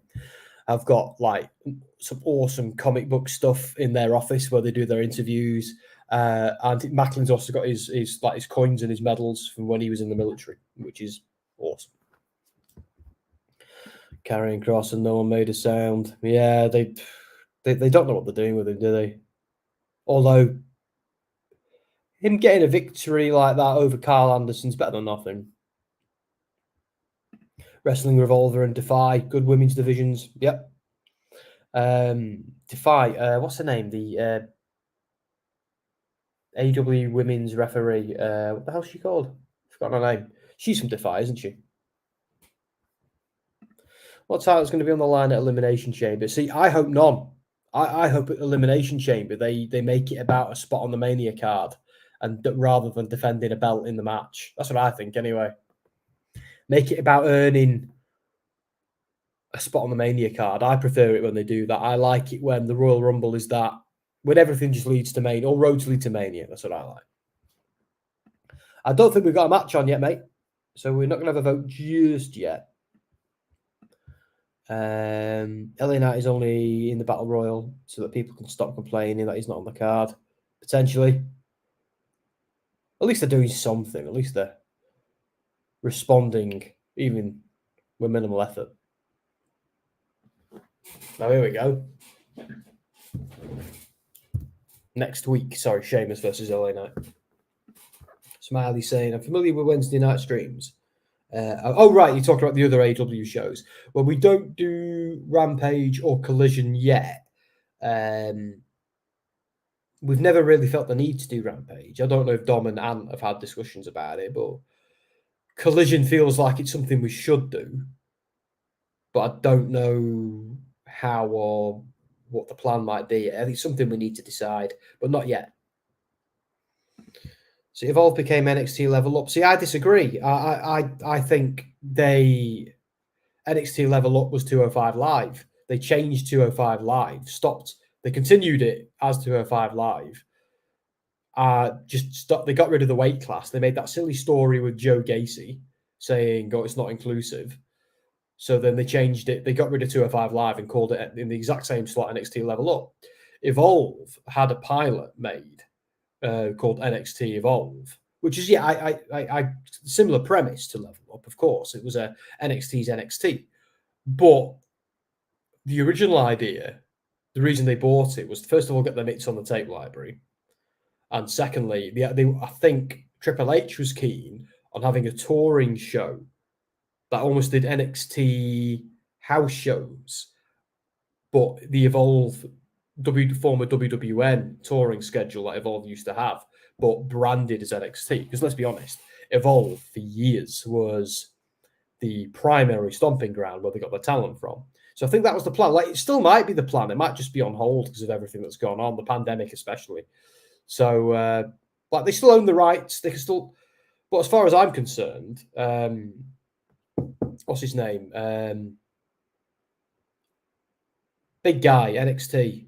have got like some awesome comic book stuff in their office where they do their interviews. And Macklin's also got his coins and his medals from when he was in the military, which is awesome. Karrion Kross and no one made a sound. Yeah, they don't know what they're doing with him, do they? Although him getting a victory like that over Karl Anderson's better than nothing. Wrestling Revolver and Defy, good women's divisions. Yep. Defy, what's her name? The AW women's referee. What the hell's she called? Forgot her name. She's from Defy, isn't she? What title's going to be on the line at Elimination Chamber? See, I hope none. I hope at Elimination Chamber they make it about a spot on the Mania card, and rather than defending a belt in the match. That's what I think, anyway. Make it about earning a spot on the Mania card. I prefer it when they do that. I like it when the Royal Rumble is that, when everything just leads to Mania, or roads lead to Mania. That's what I like. I don't think we've got a match on yet, mate. So we're not going to have a vote just yet. LA Knight is only in the Battle Royal so that people can stop complaining that he's not on the card. Potentially. At least they're doing something. At least they're responding, even with minimal effort. Now, here we go. Next week, Sheamus versus LA Knight. Smiley saying, I'm familiar with Wednesday night streams. Right, you're talking about the other AW shows. Well, we don't do Rampage or Collision yet. We've never really felt the need to do Rampage. I don't know if Dom and Ant have had discussions about it, but Collision feels like it's something we should do. But I don't know how or what the plan might be. I think it's something we need to decide, but not yet. So Evolve became NXT Level Up. See, I disagree. I think NXT Level Up was 205 Live. They changed 205 Live, stopped. They continued it as 205 Live. Just stopped. They got rid of the weight class. They made that silly story with Joe Gacy saying, "Oh, it's not inclusive." So then they changed it. They got rid of 205 Live and called it in the exact same slot NXT Level Up. Evolve had a pilot made called NXT Evolve, which is I similar premise to Level Up. Of course, it was a NXT's NXT, but the original idea, the reason they bought it was first of all get the mitts on the tape library, and secondly, I think Triple H was keen on having a touring show that almost did NXT house shows, but the Evolve former WWN touring schedule that Evolve used to have, but branded as NXT. Because let's be honest, Evolve for years was the primary stomping ground where they got their talent from. So I think that was the plan. Like, it still might be the plan. It might just be on hold because of everything that's gone on, the pandemic especially. So, like, they still own the rights. They can still, but as far as I'm concerned, what's his name? Big guy, NXT,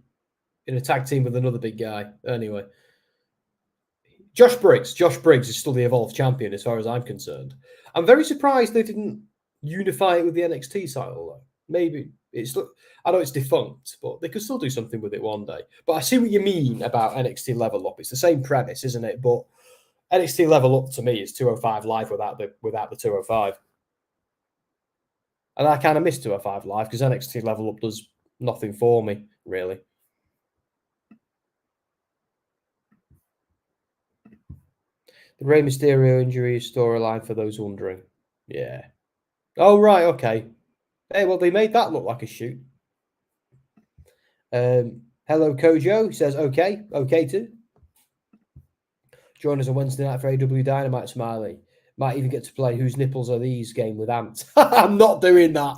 in a tag team with another big guy. Anyway, Josh Briggs. Josh Briggs is still the Evolve champion as far as I'm concerned. I'm very surprised they didn't unify it with the NXT title, though. Maybe I know it's defunct, but they could still do something with it one day. But I see what you mean about NXT Level Up. It's the same premise, isn't it? But NXT Level Up to me is 205 Live without the 205. And I kind of miss 205 Live because NXT Level Up does nothing for me, really. The Rey Mysterio injury storyline for those wondering. Yeah. Oh, right. Okay. Hey, well, they made that look like a shoot. Hello, Kojo. He says, okay. Okay, too. Join us on Wednesday night for AW Dynamite, Smiley. Might even get to play Whose Nipples Are These game with Ant. I'm not doing that.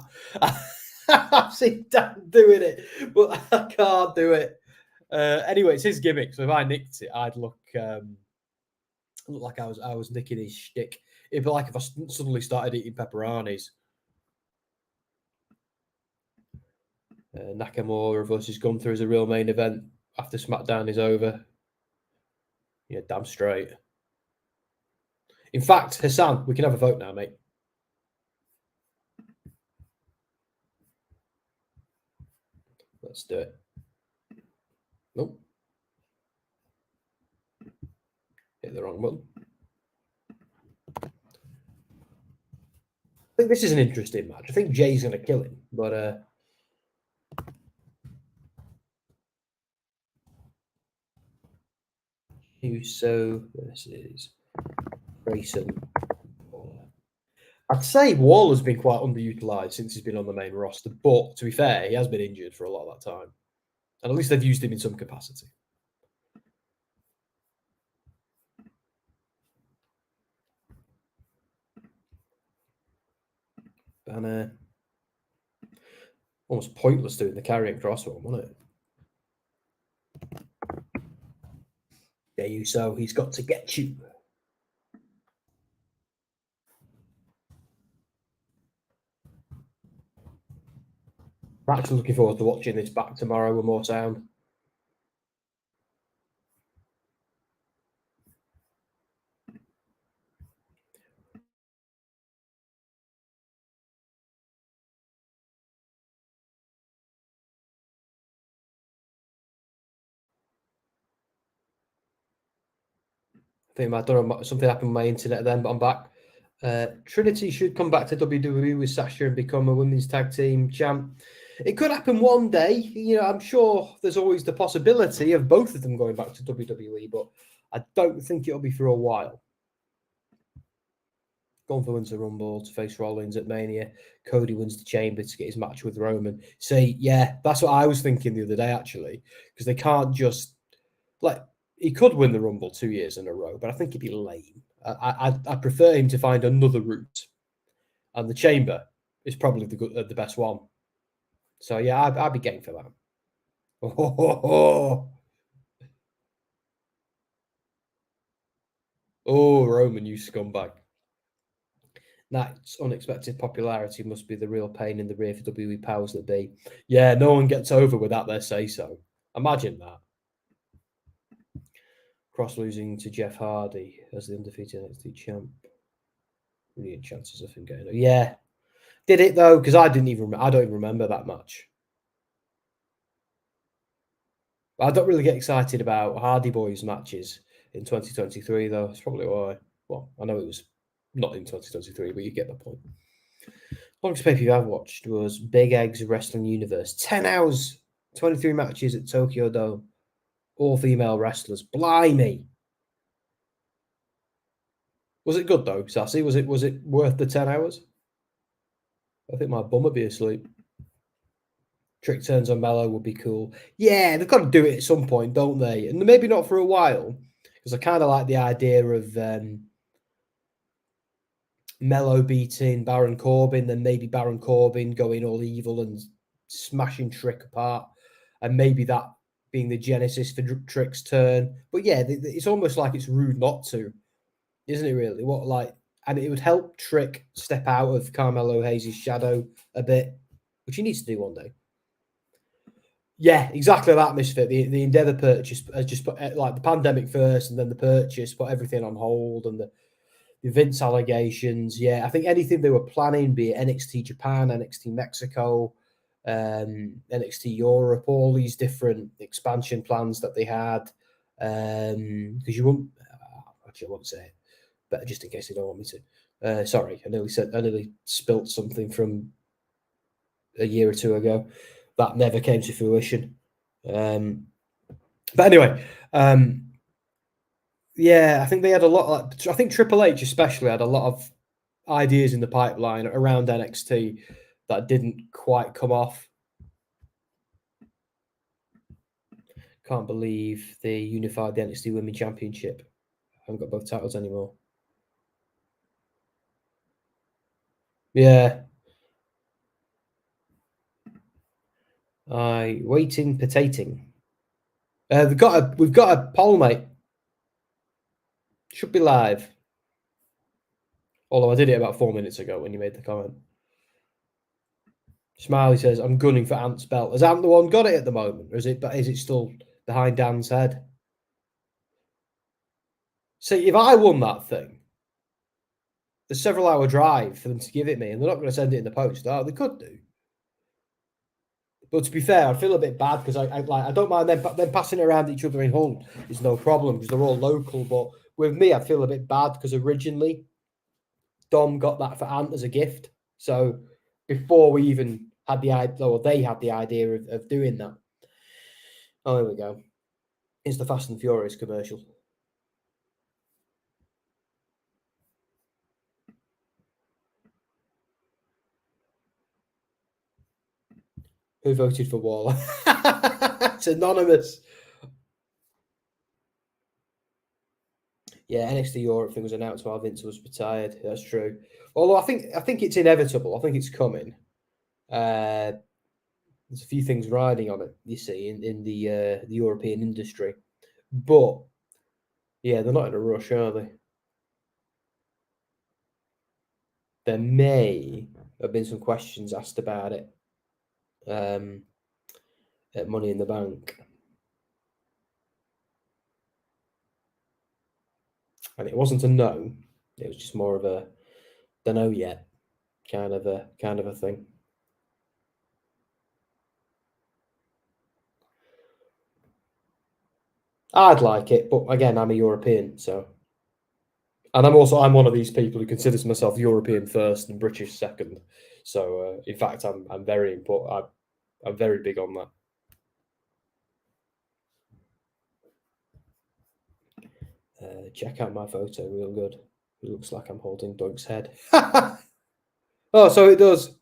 I've seen Dan doing it, but I can't do it. Anyway, it's his gimmick. So if I nicked it, I'd look like I was nicking his shtick. It'd be like if I suddenly started eating pepperonis. Nakamura versus Gunther is a real main event after SmackDown is over. Yeah, damn straight. In fact, Hassan, we can have a vote now, mate. Let's do it. Nope. Hit the wrong button. I think this is an interesting match. I think Jay's going to kill him, but Uso versus Grayson. I'd say Waller's been quite underutilized since he's been on the main roster, but to be fair, he has been injured for a lot of that time. And at least they've used him in some capacity. And almost pointless doing the Karrion Kross one, wasn't it? Yeah, Uso, he's got to get you. I'm actually looking forward to watching this back tomorrow with more sound. I think I don't know, something happened with my internet then, but I'm back. Trinity should come back to WWE with Sasha and become a women's tag team champ. It could happen one day. You know, I'm sure there's always the possibility of both of them going back to WWE, but I don't think it'll be for a while. Gunther wins the Rumble to face Rollins at Mania. Cody wins the Chamber to get his match with Roman. See, yeah, that's what I was thinking the other day, actually, because they can't just, like, he could win the Rumble 2 years in a row, but I think it'd be lame. I prefer him to find another route, and the Chamber is probably the best one. So yeah, I'd be game for that. Oh, Roman, you scumbag! That unexpected popularity must be the real pain in the rear for WWE powers that be. Yeah, no one gets over without their say so. Imagine that. Kross losing to Jeff Hardy as the undefeated NXT champ. Really chances of him getting it. Yeah. Did it though? Because I don't even remember that much. I don't really get excited about Hardy Boys matches in 2023 though. That's probably why. Well, I know it was not in 2023, but you get the point. Longest pay-per-view I've watched was Big Eggs Wrestling Universe. 10 hours, 23 matches at Tokyo Dome. All female wrestlers. Blimey. Was it good though, Sassy? Was it worth the 10 hours? I think my bum would be asleep. Trick turns on Mello would be cool. Yeah, they've got to do it at some point, don't they? And maybe not for a while, because I kind of like the idea of Mello beating Baron Corbin, then maybe Baron Corbin going all evil and smashing Trick apart, and maybe that being the genesis for Trick's turn. But yeah, it's almost like it's rude not to, isn't it? Really, and it would help Trick step out of Carmelo Hayes' shadow a bit, which he needs to do one day. Yeah, exactly that, Misfit. The Endeavour purchase has just put like the pandemic first, and then the purchase put everything on hold, and the Vince allegations. Yeah, I think anything they were planning, be it NXT Japan, NXT Mexico, NXT Europe, all these different expansion plans that they had, because you won't. Actually, I won't say it, but just in case they don't want me to. Sorry, I nearly spilt something from a year or two ago. That never came to fruition. But anyway, yeah, I think they had a lot. I think Triple H especially had a lot of ideas in the pipeline around NXT that didn't quite come off. Can't believe they unified the NXT Women's Championship. I haven't got both titles anymore. Yeah. Waiting potating. We've got a poll, mate. Should be live. Although I did it about 4 minutes ago when you made the comment. Smiley says, I'm gunning for Ant's belt. Has Ant the one got it at the moment? Or is it still behind Dan's head? See, if I won that thing, the several hour drive for them to give it me, and they're not going to send it in the post. Oh, they could do. But to be fair, I feel a bit bad because I don't mind them passing it around each other in Hull. It's no problem because they're all local. But with me, I feel a bit bad because originally Dom got that for Ant as a gift. So before we even had the idea, or they had the idea of doing that. Oh, there we go. It's the Fast and Furious commercial. Who voted for Waller? It's anonymous. Yeah, NXT Europe thing was announced while Vince was retired. That's true. Although I think it's inevitable. I think it's coming. There's a few things riding on it, you see, in the European industry. But yeah, they're not in a rush, are they? There may have been some questions asked about it at Money in the Bank. And it wasn't a no. It was just more of a don't know yet kind of a thing. I'd like it, but again, I'm a European, so. And I'm one of these people who considers myself European first and British second. So in fact, I'm very important. I'm very big on that. Check out my photo, real good. It looks like I'm holding Doug's head. Oh, so it does.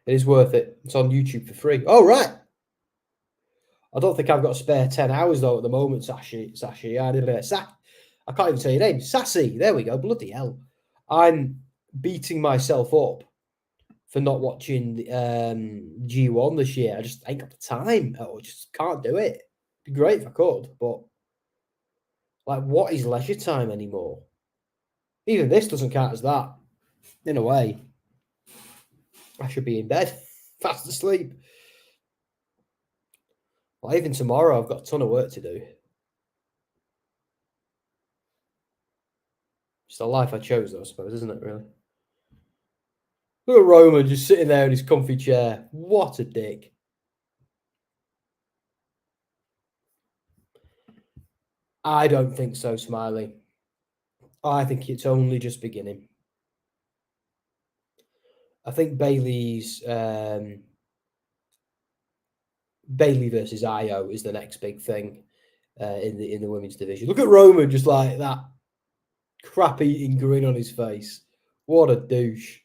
It is worth it. It's on YouTube for free. Oh, right. I don't think I've got a spare 10 hours, though, at the moment, Sashi. I can't even say your name. Sassy. There we go. Bloody hell. I'm beating myself up for not watching G1 this year. I just ain't got the time. I just can't do it. It'd be great if I could, but like, what is leisure time anymore? Even this doesn't count as that. In a way, I should be in bed, fast asleep. Well, even tomorrow, I've got a ton of work to do. It's the life I chose, though, I suppose, isn't it, really? Look at Roman just sitting there in his comfy chair. What a dick. I don't think so, Smiley. I think it's only just beginning. I think Bailey versus Io is the next big thing in the women's division. Look at Roman just like that crap-eating grin on his face. What a douche.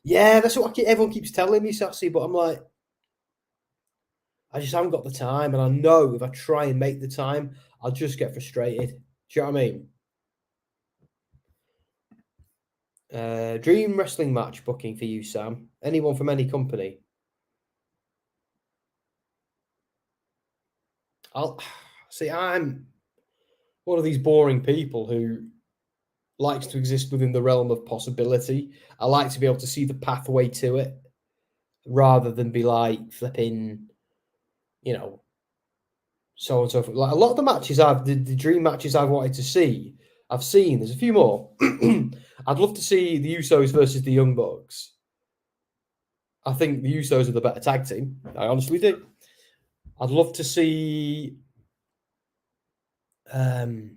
Yeah, that's what everyone keeps telling me, Sassy, but I'm like, I just haven't got the time, and I know if I try and make the time, I'll just get frustrated. Do you know what I mean? Dream wrestling match booking for you, Sam. Anyone from any company? I'll see. I'm one of these boring people who likes to exist within the realm of possibility. I like to be able to see the pathway to it rather than be like flipping, so on and so forth. Like a lot of the matches the dream matches I've wanted to see, I've seen. There's a few more. I'd love to see the Usos versus the Young Bucks. I think the Usos are the better tag team. I honestly do. I'd love to see Kenny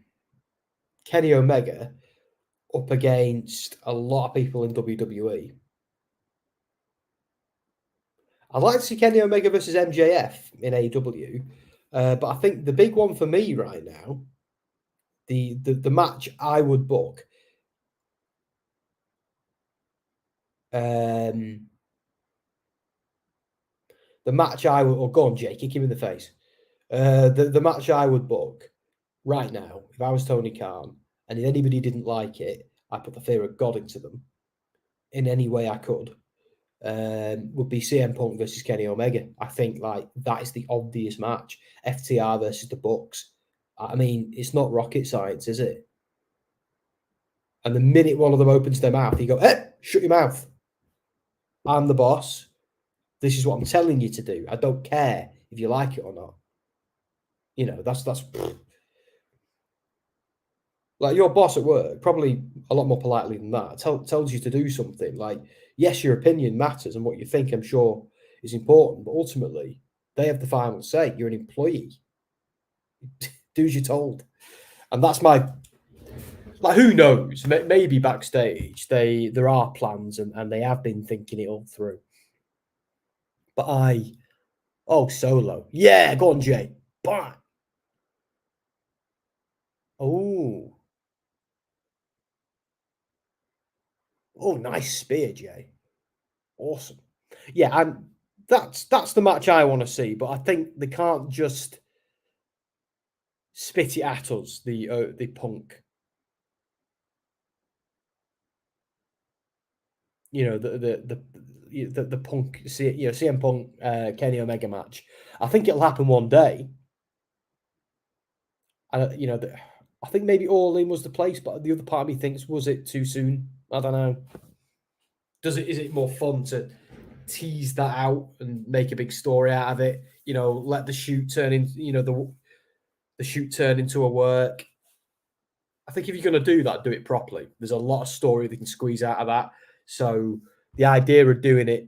Omega up against a lot of people in WWE. I'd like to see Kenny Omega versus MJF in AEW, but I think the big one for me right now, the match I would book, the match I would, go on, Jay, kick him in the face. The match I would book right now, if I was Tony Khan, and if anybody didn't like it, I put the fear of God into them in any way I could. Would be CM Punk versus Kenny Omega. I think like that is the obvious match. FTR versus the Bucks. I mean, it's not rocket science, is it? And the minute one of them opens their mouth, you go, "Hey, shut your mouth. I'm the boss. This is what I'm telling you to do. I don't care if you like it or not." That's like your boss at work, probably a lot more politely than that, tells you to do something. Like, yes, your opinion matters and what you think, I'm sure, is important, but ultimately, they have the final say. You're an employee. Do as you're told. And that's who knows? Maybe backstage, there are plans and they have been thinking it all through. But Solo. Yeah, go on, Jay. Bam. Oh, nice spear, Jay. Awesome. Yeah, and that's the match I want to see. But I think they can't just spit it at us. The Punk. The Punk. CM Punk, Kenny Omega match. I think it'll happen one day. I think maybe All In was the place, but the other part of me thinks, was it too soon? I don't know. Is it more fun to tease that out and make a big story out of it? Let the shoot turn into the shoot turn into a work. I think if you're going to do that, do it properly. There's a lot of story they can squeeze out of that. So the idea of doing it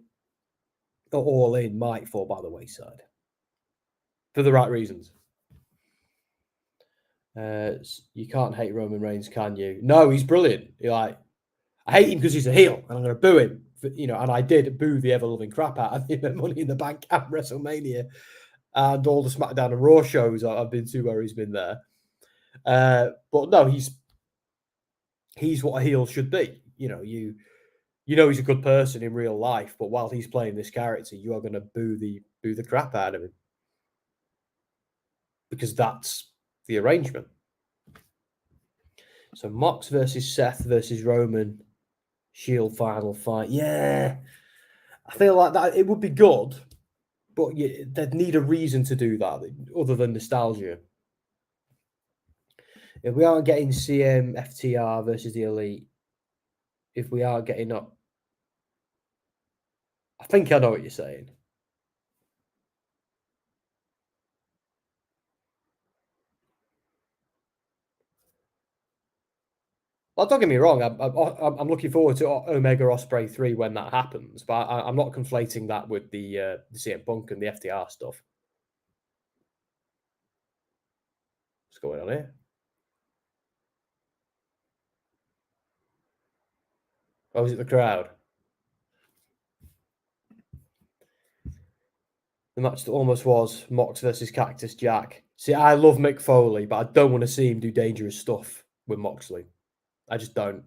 All In might fall by the wayside for the right reasons. You can't hate Roman Reigns, can you? No, he's brilliant. I hate him because he's a heel, and I'm going to boo him. And I did boo the ever-loving crap out of him at Money in the Bank at WrestleMania, and all the SmackDown and Raw shows I've been to where he's been there. But no, he's what a heel should be. He's a good person in real life, but while he's playing this character, you are going to boo the crap out of him because that's the arrangement. So Mox versus Seth versus Roman, Shield final fight. Yeah, I feel like that it would be good, but they'd need a reason to do that other than nostalgia. If we aren't getting CM FTR versus the Elite, if we are getting up, I think I know what you're saying. Well, don't get me wrong. I'm looking forward to Omega Osprey 3 when that happens, but I'm not conflating that with the CM Punk and the FTR stuff. What's going on here? Oh, is it the crowd? The match that almost was Mox versus Cactus Jack. See, I love Mick Foley, but I don't want to see him do dangerous stuff with Moxley. I just don't.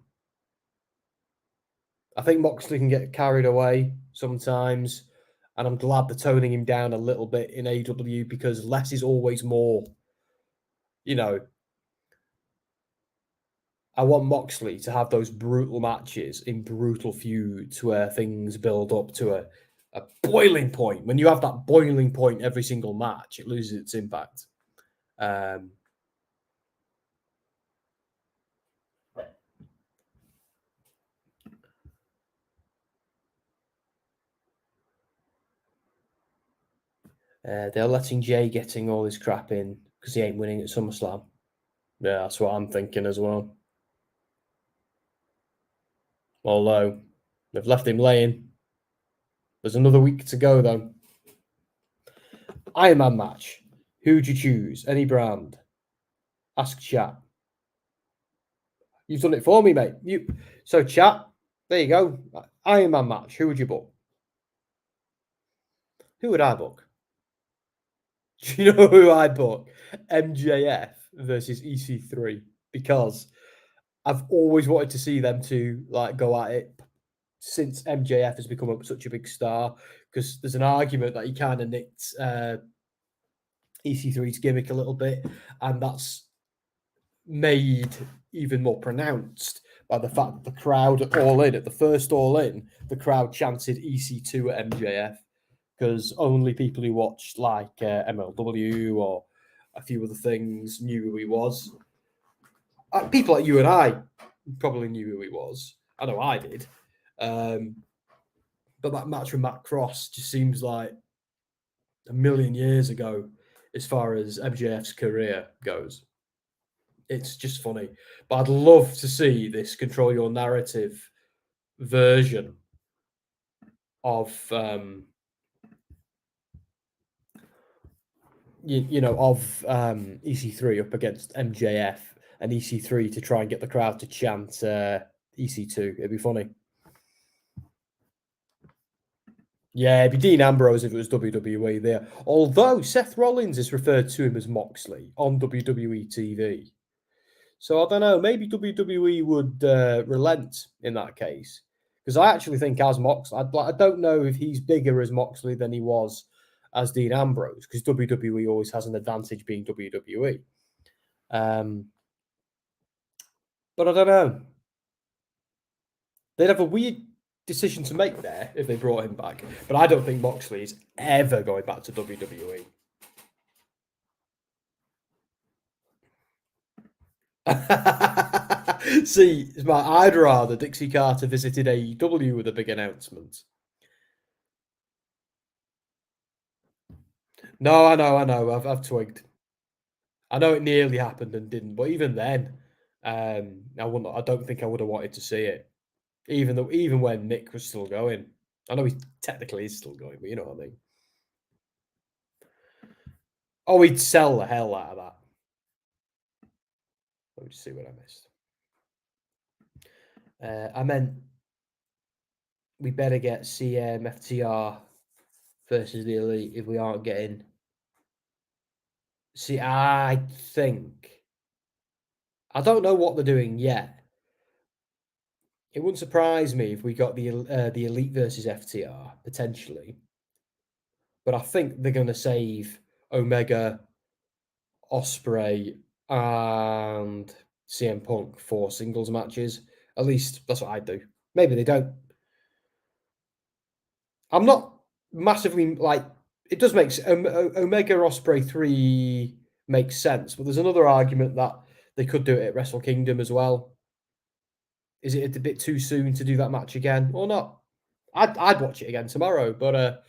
I think Moxley can get carried away sometimes, and I'm glad they're toning him down a little bit in AEW because less is always more. You know, I want Moxley to have those brutal matches in brutal feuds where things build up to a boiling point. When you have that boiling point every single match, it loses its impact. They're letting Jey getting all his crap in because he ain't winning at SummerSlam. Yeah, that's what I'm thinking as well. Although they've left him laying. There's another week to go, though. Iron Man match. Who'd you choose? Any brand? Ask chat. You've done it for me, mate. So chat, there you go. Iron Man match. Who would you book? Who would I book? Do you know who I book? MJF versus EC3 because I've always wanted to see them two like go at it since MJF has become such a big star. Because there's an argument that he kind of nicked EC3's gimmick a little bit, and that's made even more pronounced by the fact that the crowd at All In, at the first All In, the crowd chanted EC2 at MJF because only people who watched like MLW or a few other things knew who he was. People like you and I probably knew who he was. I know I did. But that match with Matt Cross just seems like a million years ago as far as MJF's career goes. It's just funny. But I'd love to see this control your narrative version of EC3 up against MJF and EC3 to try and get the crowd to chant EC2. It'd be funny. Yeah, it'd be Dean Ambrose if it was WWE there. Although Seth Rollins is referred to him as Moxley on WWE TV. So I don't know, maybe WWE would relent in that case. Because I actually think as Moxley, I don't know if he's bigger as Moxley than he was as Dean Ambrose, because WWE always has an advantage being WWE. But I don't know. They'd have a weird decision to make there if they brought him back. But I don't think Moxley is ever going back to WWE. See, I'd rather Dixie Carter visited AEW with a big announcement. No, I know. I've twigged. I know it nearly happened and didn't, but even then, I don't think I would have wanted to see it. Even when Nick was still going. I know he technically is still going, but you know what I mean. Oh, he'd sell the hell out of that. Let me just see what I missed. I meant we better get CMFTR versus the Elite if we aren't getting. See, I don't know what they're doing yet. It wouldn't surprise me if we got the Elite versus FTR potentially, but I think they're going to save Omega, Osprey, and CM Punk for singles matches. At least that's what I do. Maybe they don't. I'm not massively like it does make Omega Osprey 3 makes sense, but there's another argument that they could do it at Wrestle Kingdom as well. Is it a bit too soon to do that match again or not? I'd watch it again tomorrow, but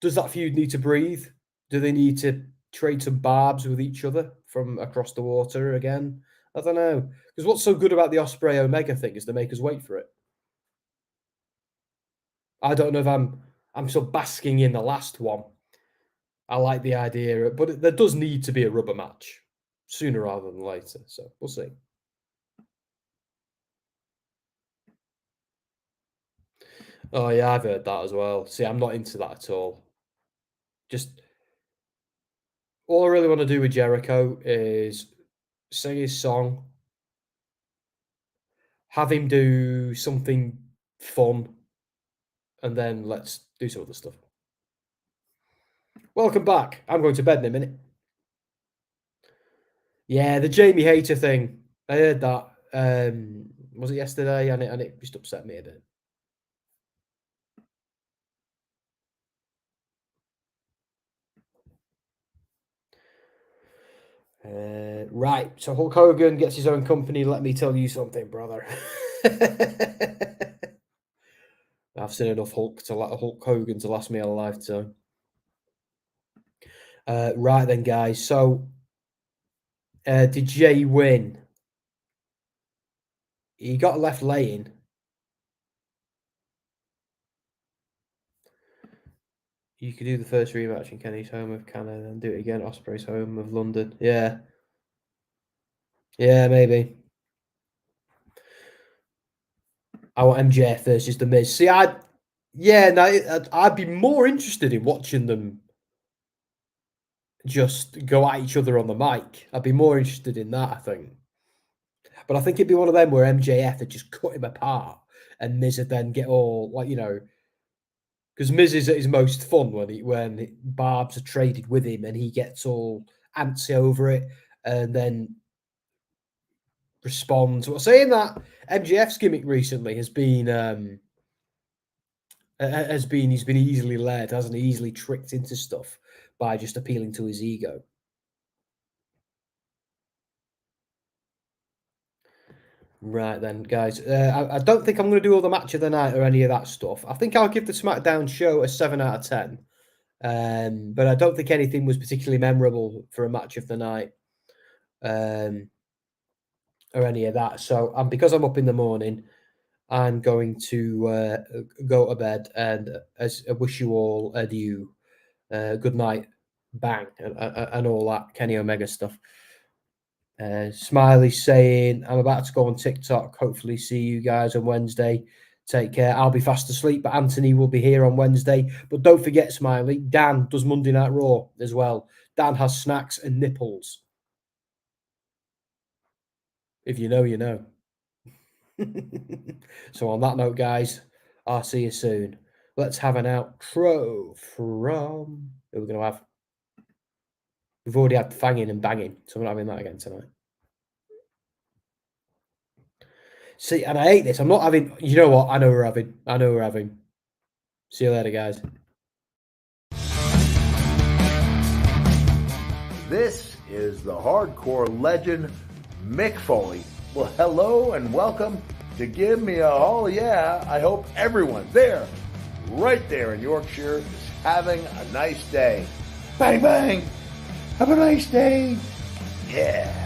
does that feud need to breathe? Do they need to trade some barbs with each other from across the water again? I don't know. Because what's so good about the Ospreay Omega thing is they make us wait for it. I don't know if I'm still basking in the last one. I like the idea, but there does need to be a rubber match sooner rather than later. So we'll see. Oh yeah, I've heard that as well. See, I'm not into that at all. Just all I really want to do with Jericho is sing his song, have him do something fun, and then let's do some other stuff. Welcome back. I'm going to bed in a minute. Yeah, the Jamie Hayter thing. I heard that. Was it yesterday? And it just upset me a bit. Right, so Hulk Hogan gets his own company. Let me tell you something, brother. I've seen enough Hulk Hogan to last me a lifetime. Right then, guys. So, did Jey win? He got left laying. You could do the first rematch in Kenny's home of Canada and do it again at Ospreay's home of London. Yeah. Yeah, maybe. I want MJF versus The Miz. See, I'd be more interested in watching them just go at each other on the mic. I'd be more interested in that, I think. But I think it'd be one of them where MJF had just cut him apart and Miz would then get all, like, you know, because Miz is at his most fun when Barbs are traded with him and he gets all antsy over it and then responds. Well, saying that, MJF's gimmick recently has been he's been easily led, hasn't he? Easily tricked into stuff by just appealing to his ego. Right then, guys. I don't think I'm going to do all the match of the night or any of that stuff. I think I'll give the SmackDown show a 7 out of 10. But I don't think anything was particularly memorable for a match of the night or any of that. So because I'm up in the morning, I'm going to go to bed and I wish you all adieu. Good night, bang, and all that Kenny Omega stuff. Smiley saying, I'm about to go on TikTok. Hopefully see you guys on Wednesday. Take care. I'll be fast asleep, but Anthony will be here on Wednesday. But don't forget, Smiley, Dan does Monday Night Raw as well. Dan has snacks and nipples. If you know, you know. So on that note, guys, I'll see you soon. Let's have an outro from... Who we're going to have? We've already had fanging and banging, so we're not having that again tonight. See, and I hate this. I'm not having... You know what? I know we're having. See you later, guys. This is the hardcore legend, Mick Foley. Well, hello and welcome to Give Me a Haul. Yeah, I hope everyone there, right there in Yorkshire, is having a nice day. Bang, bang. Have a nice day. Yeah.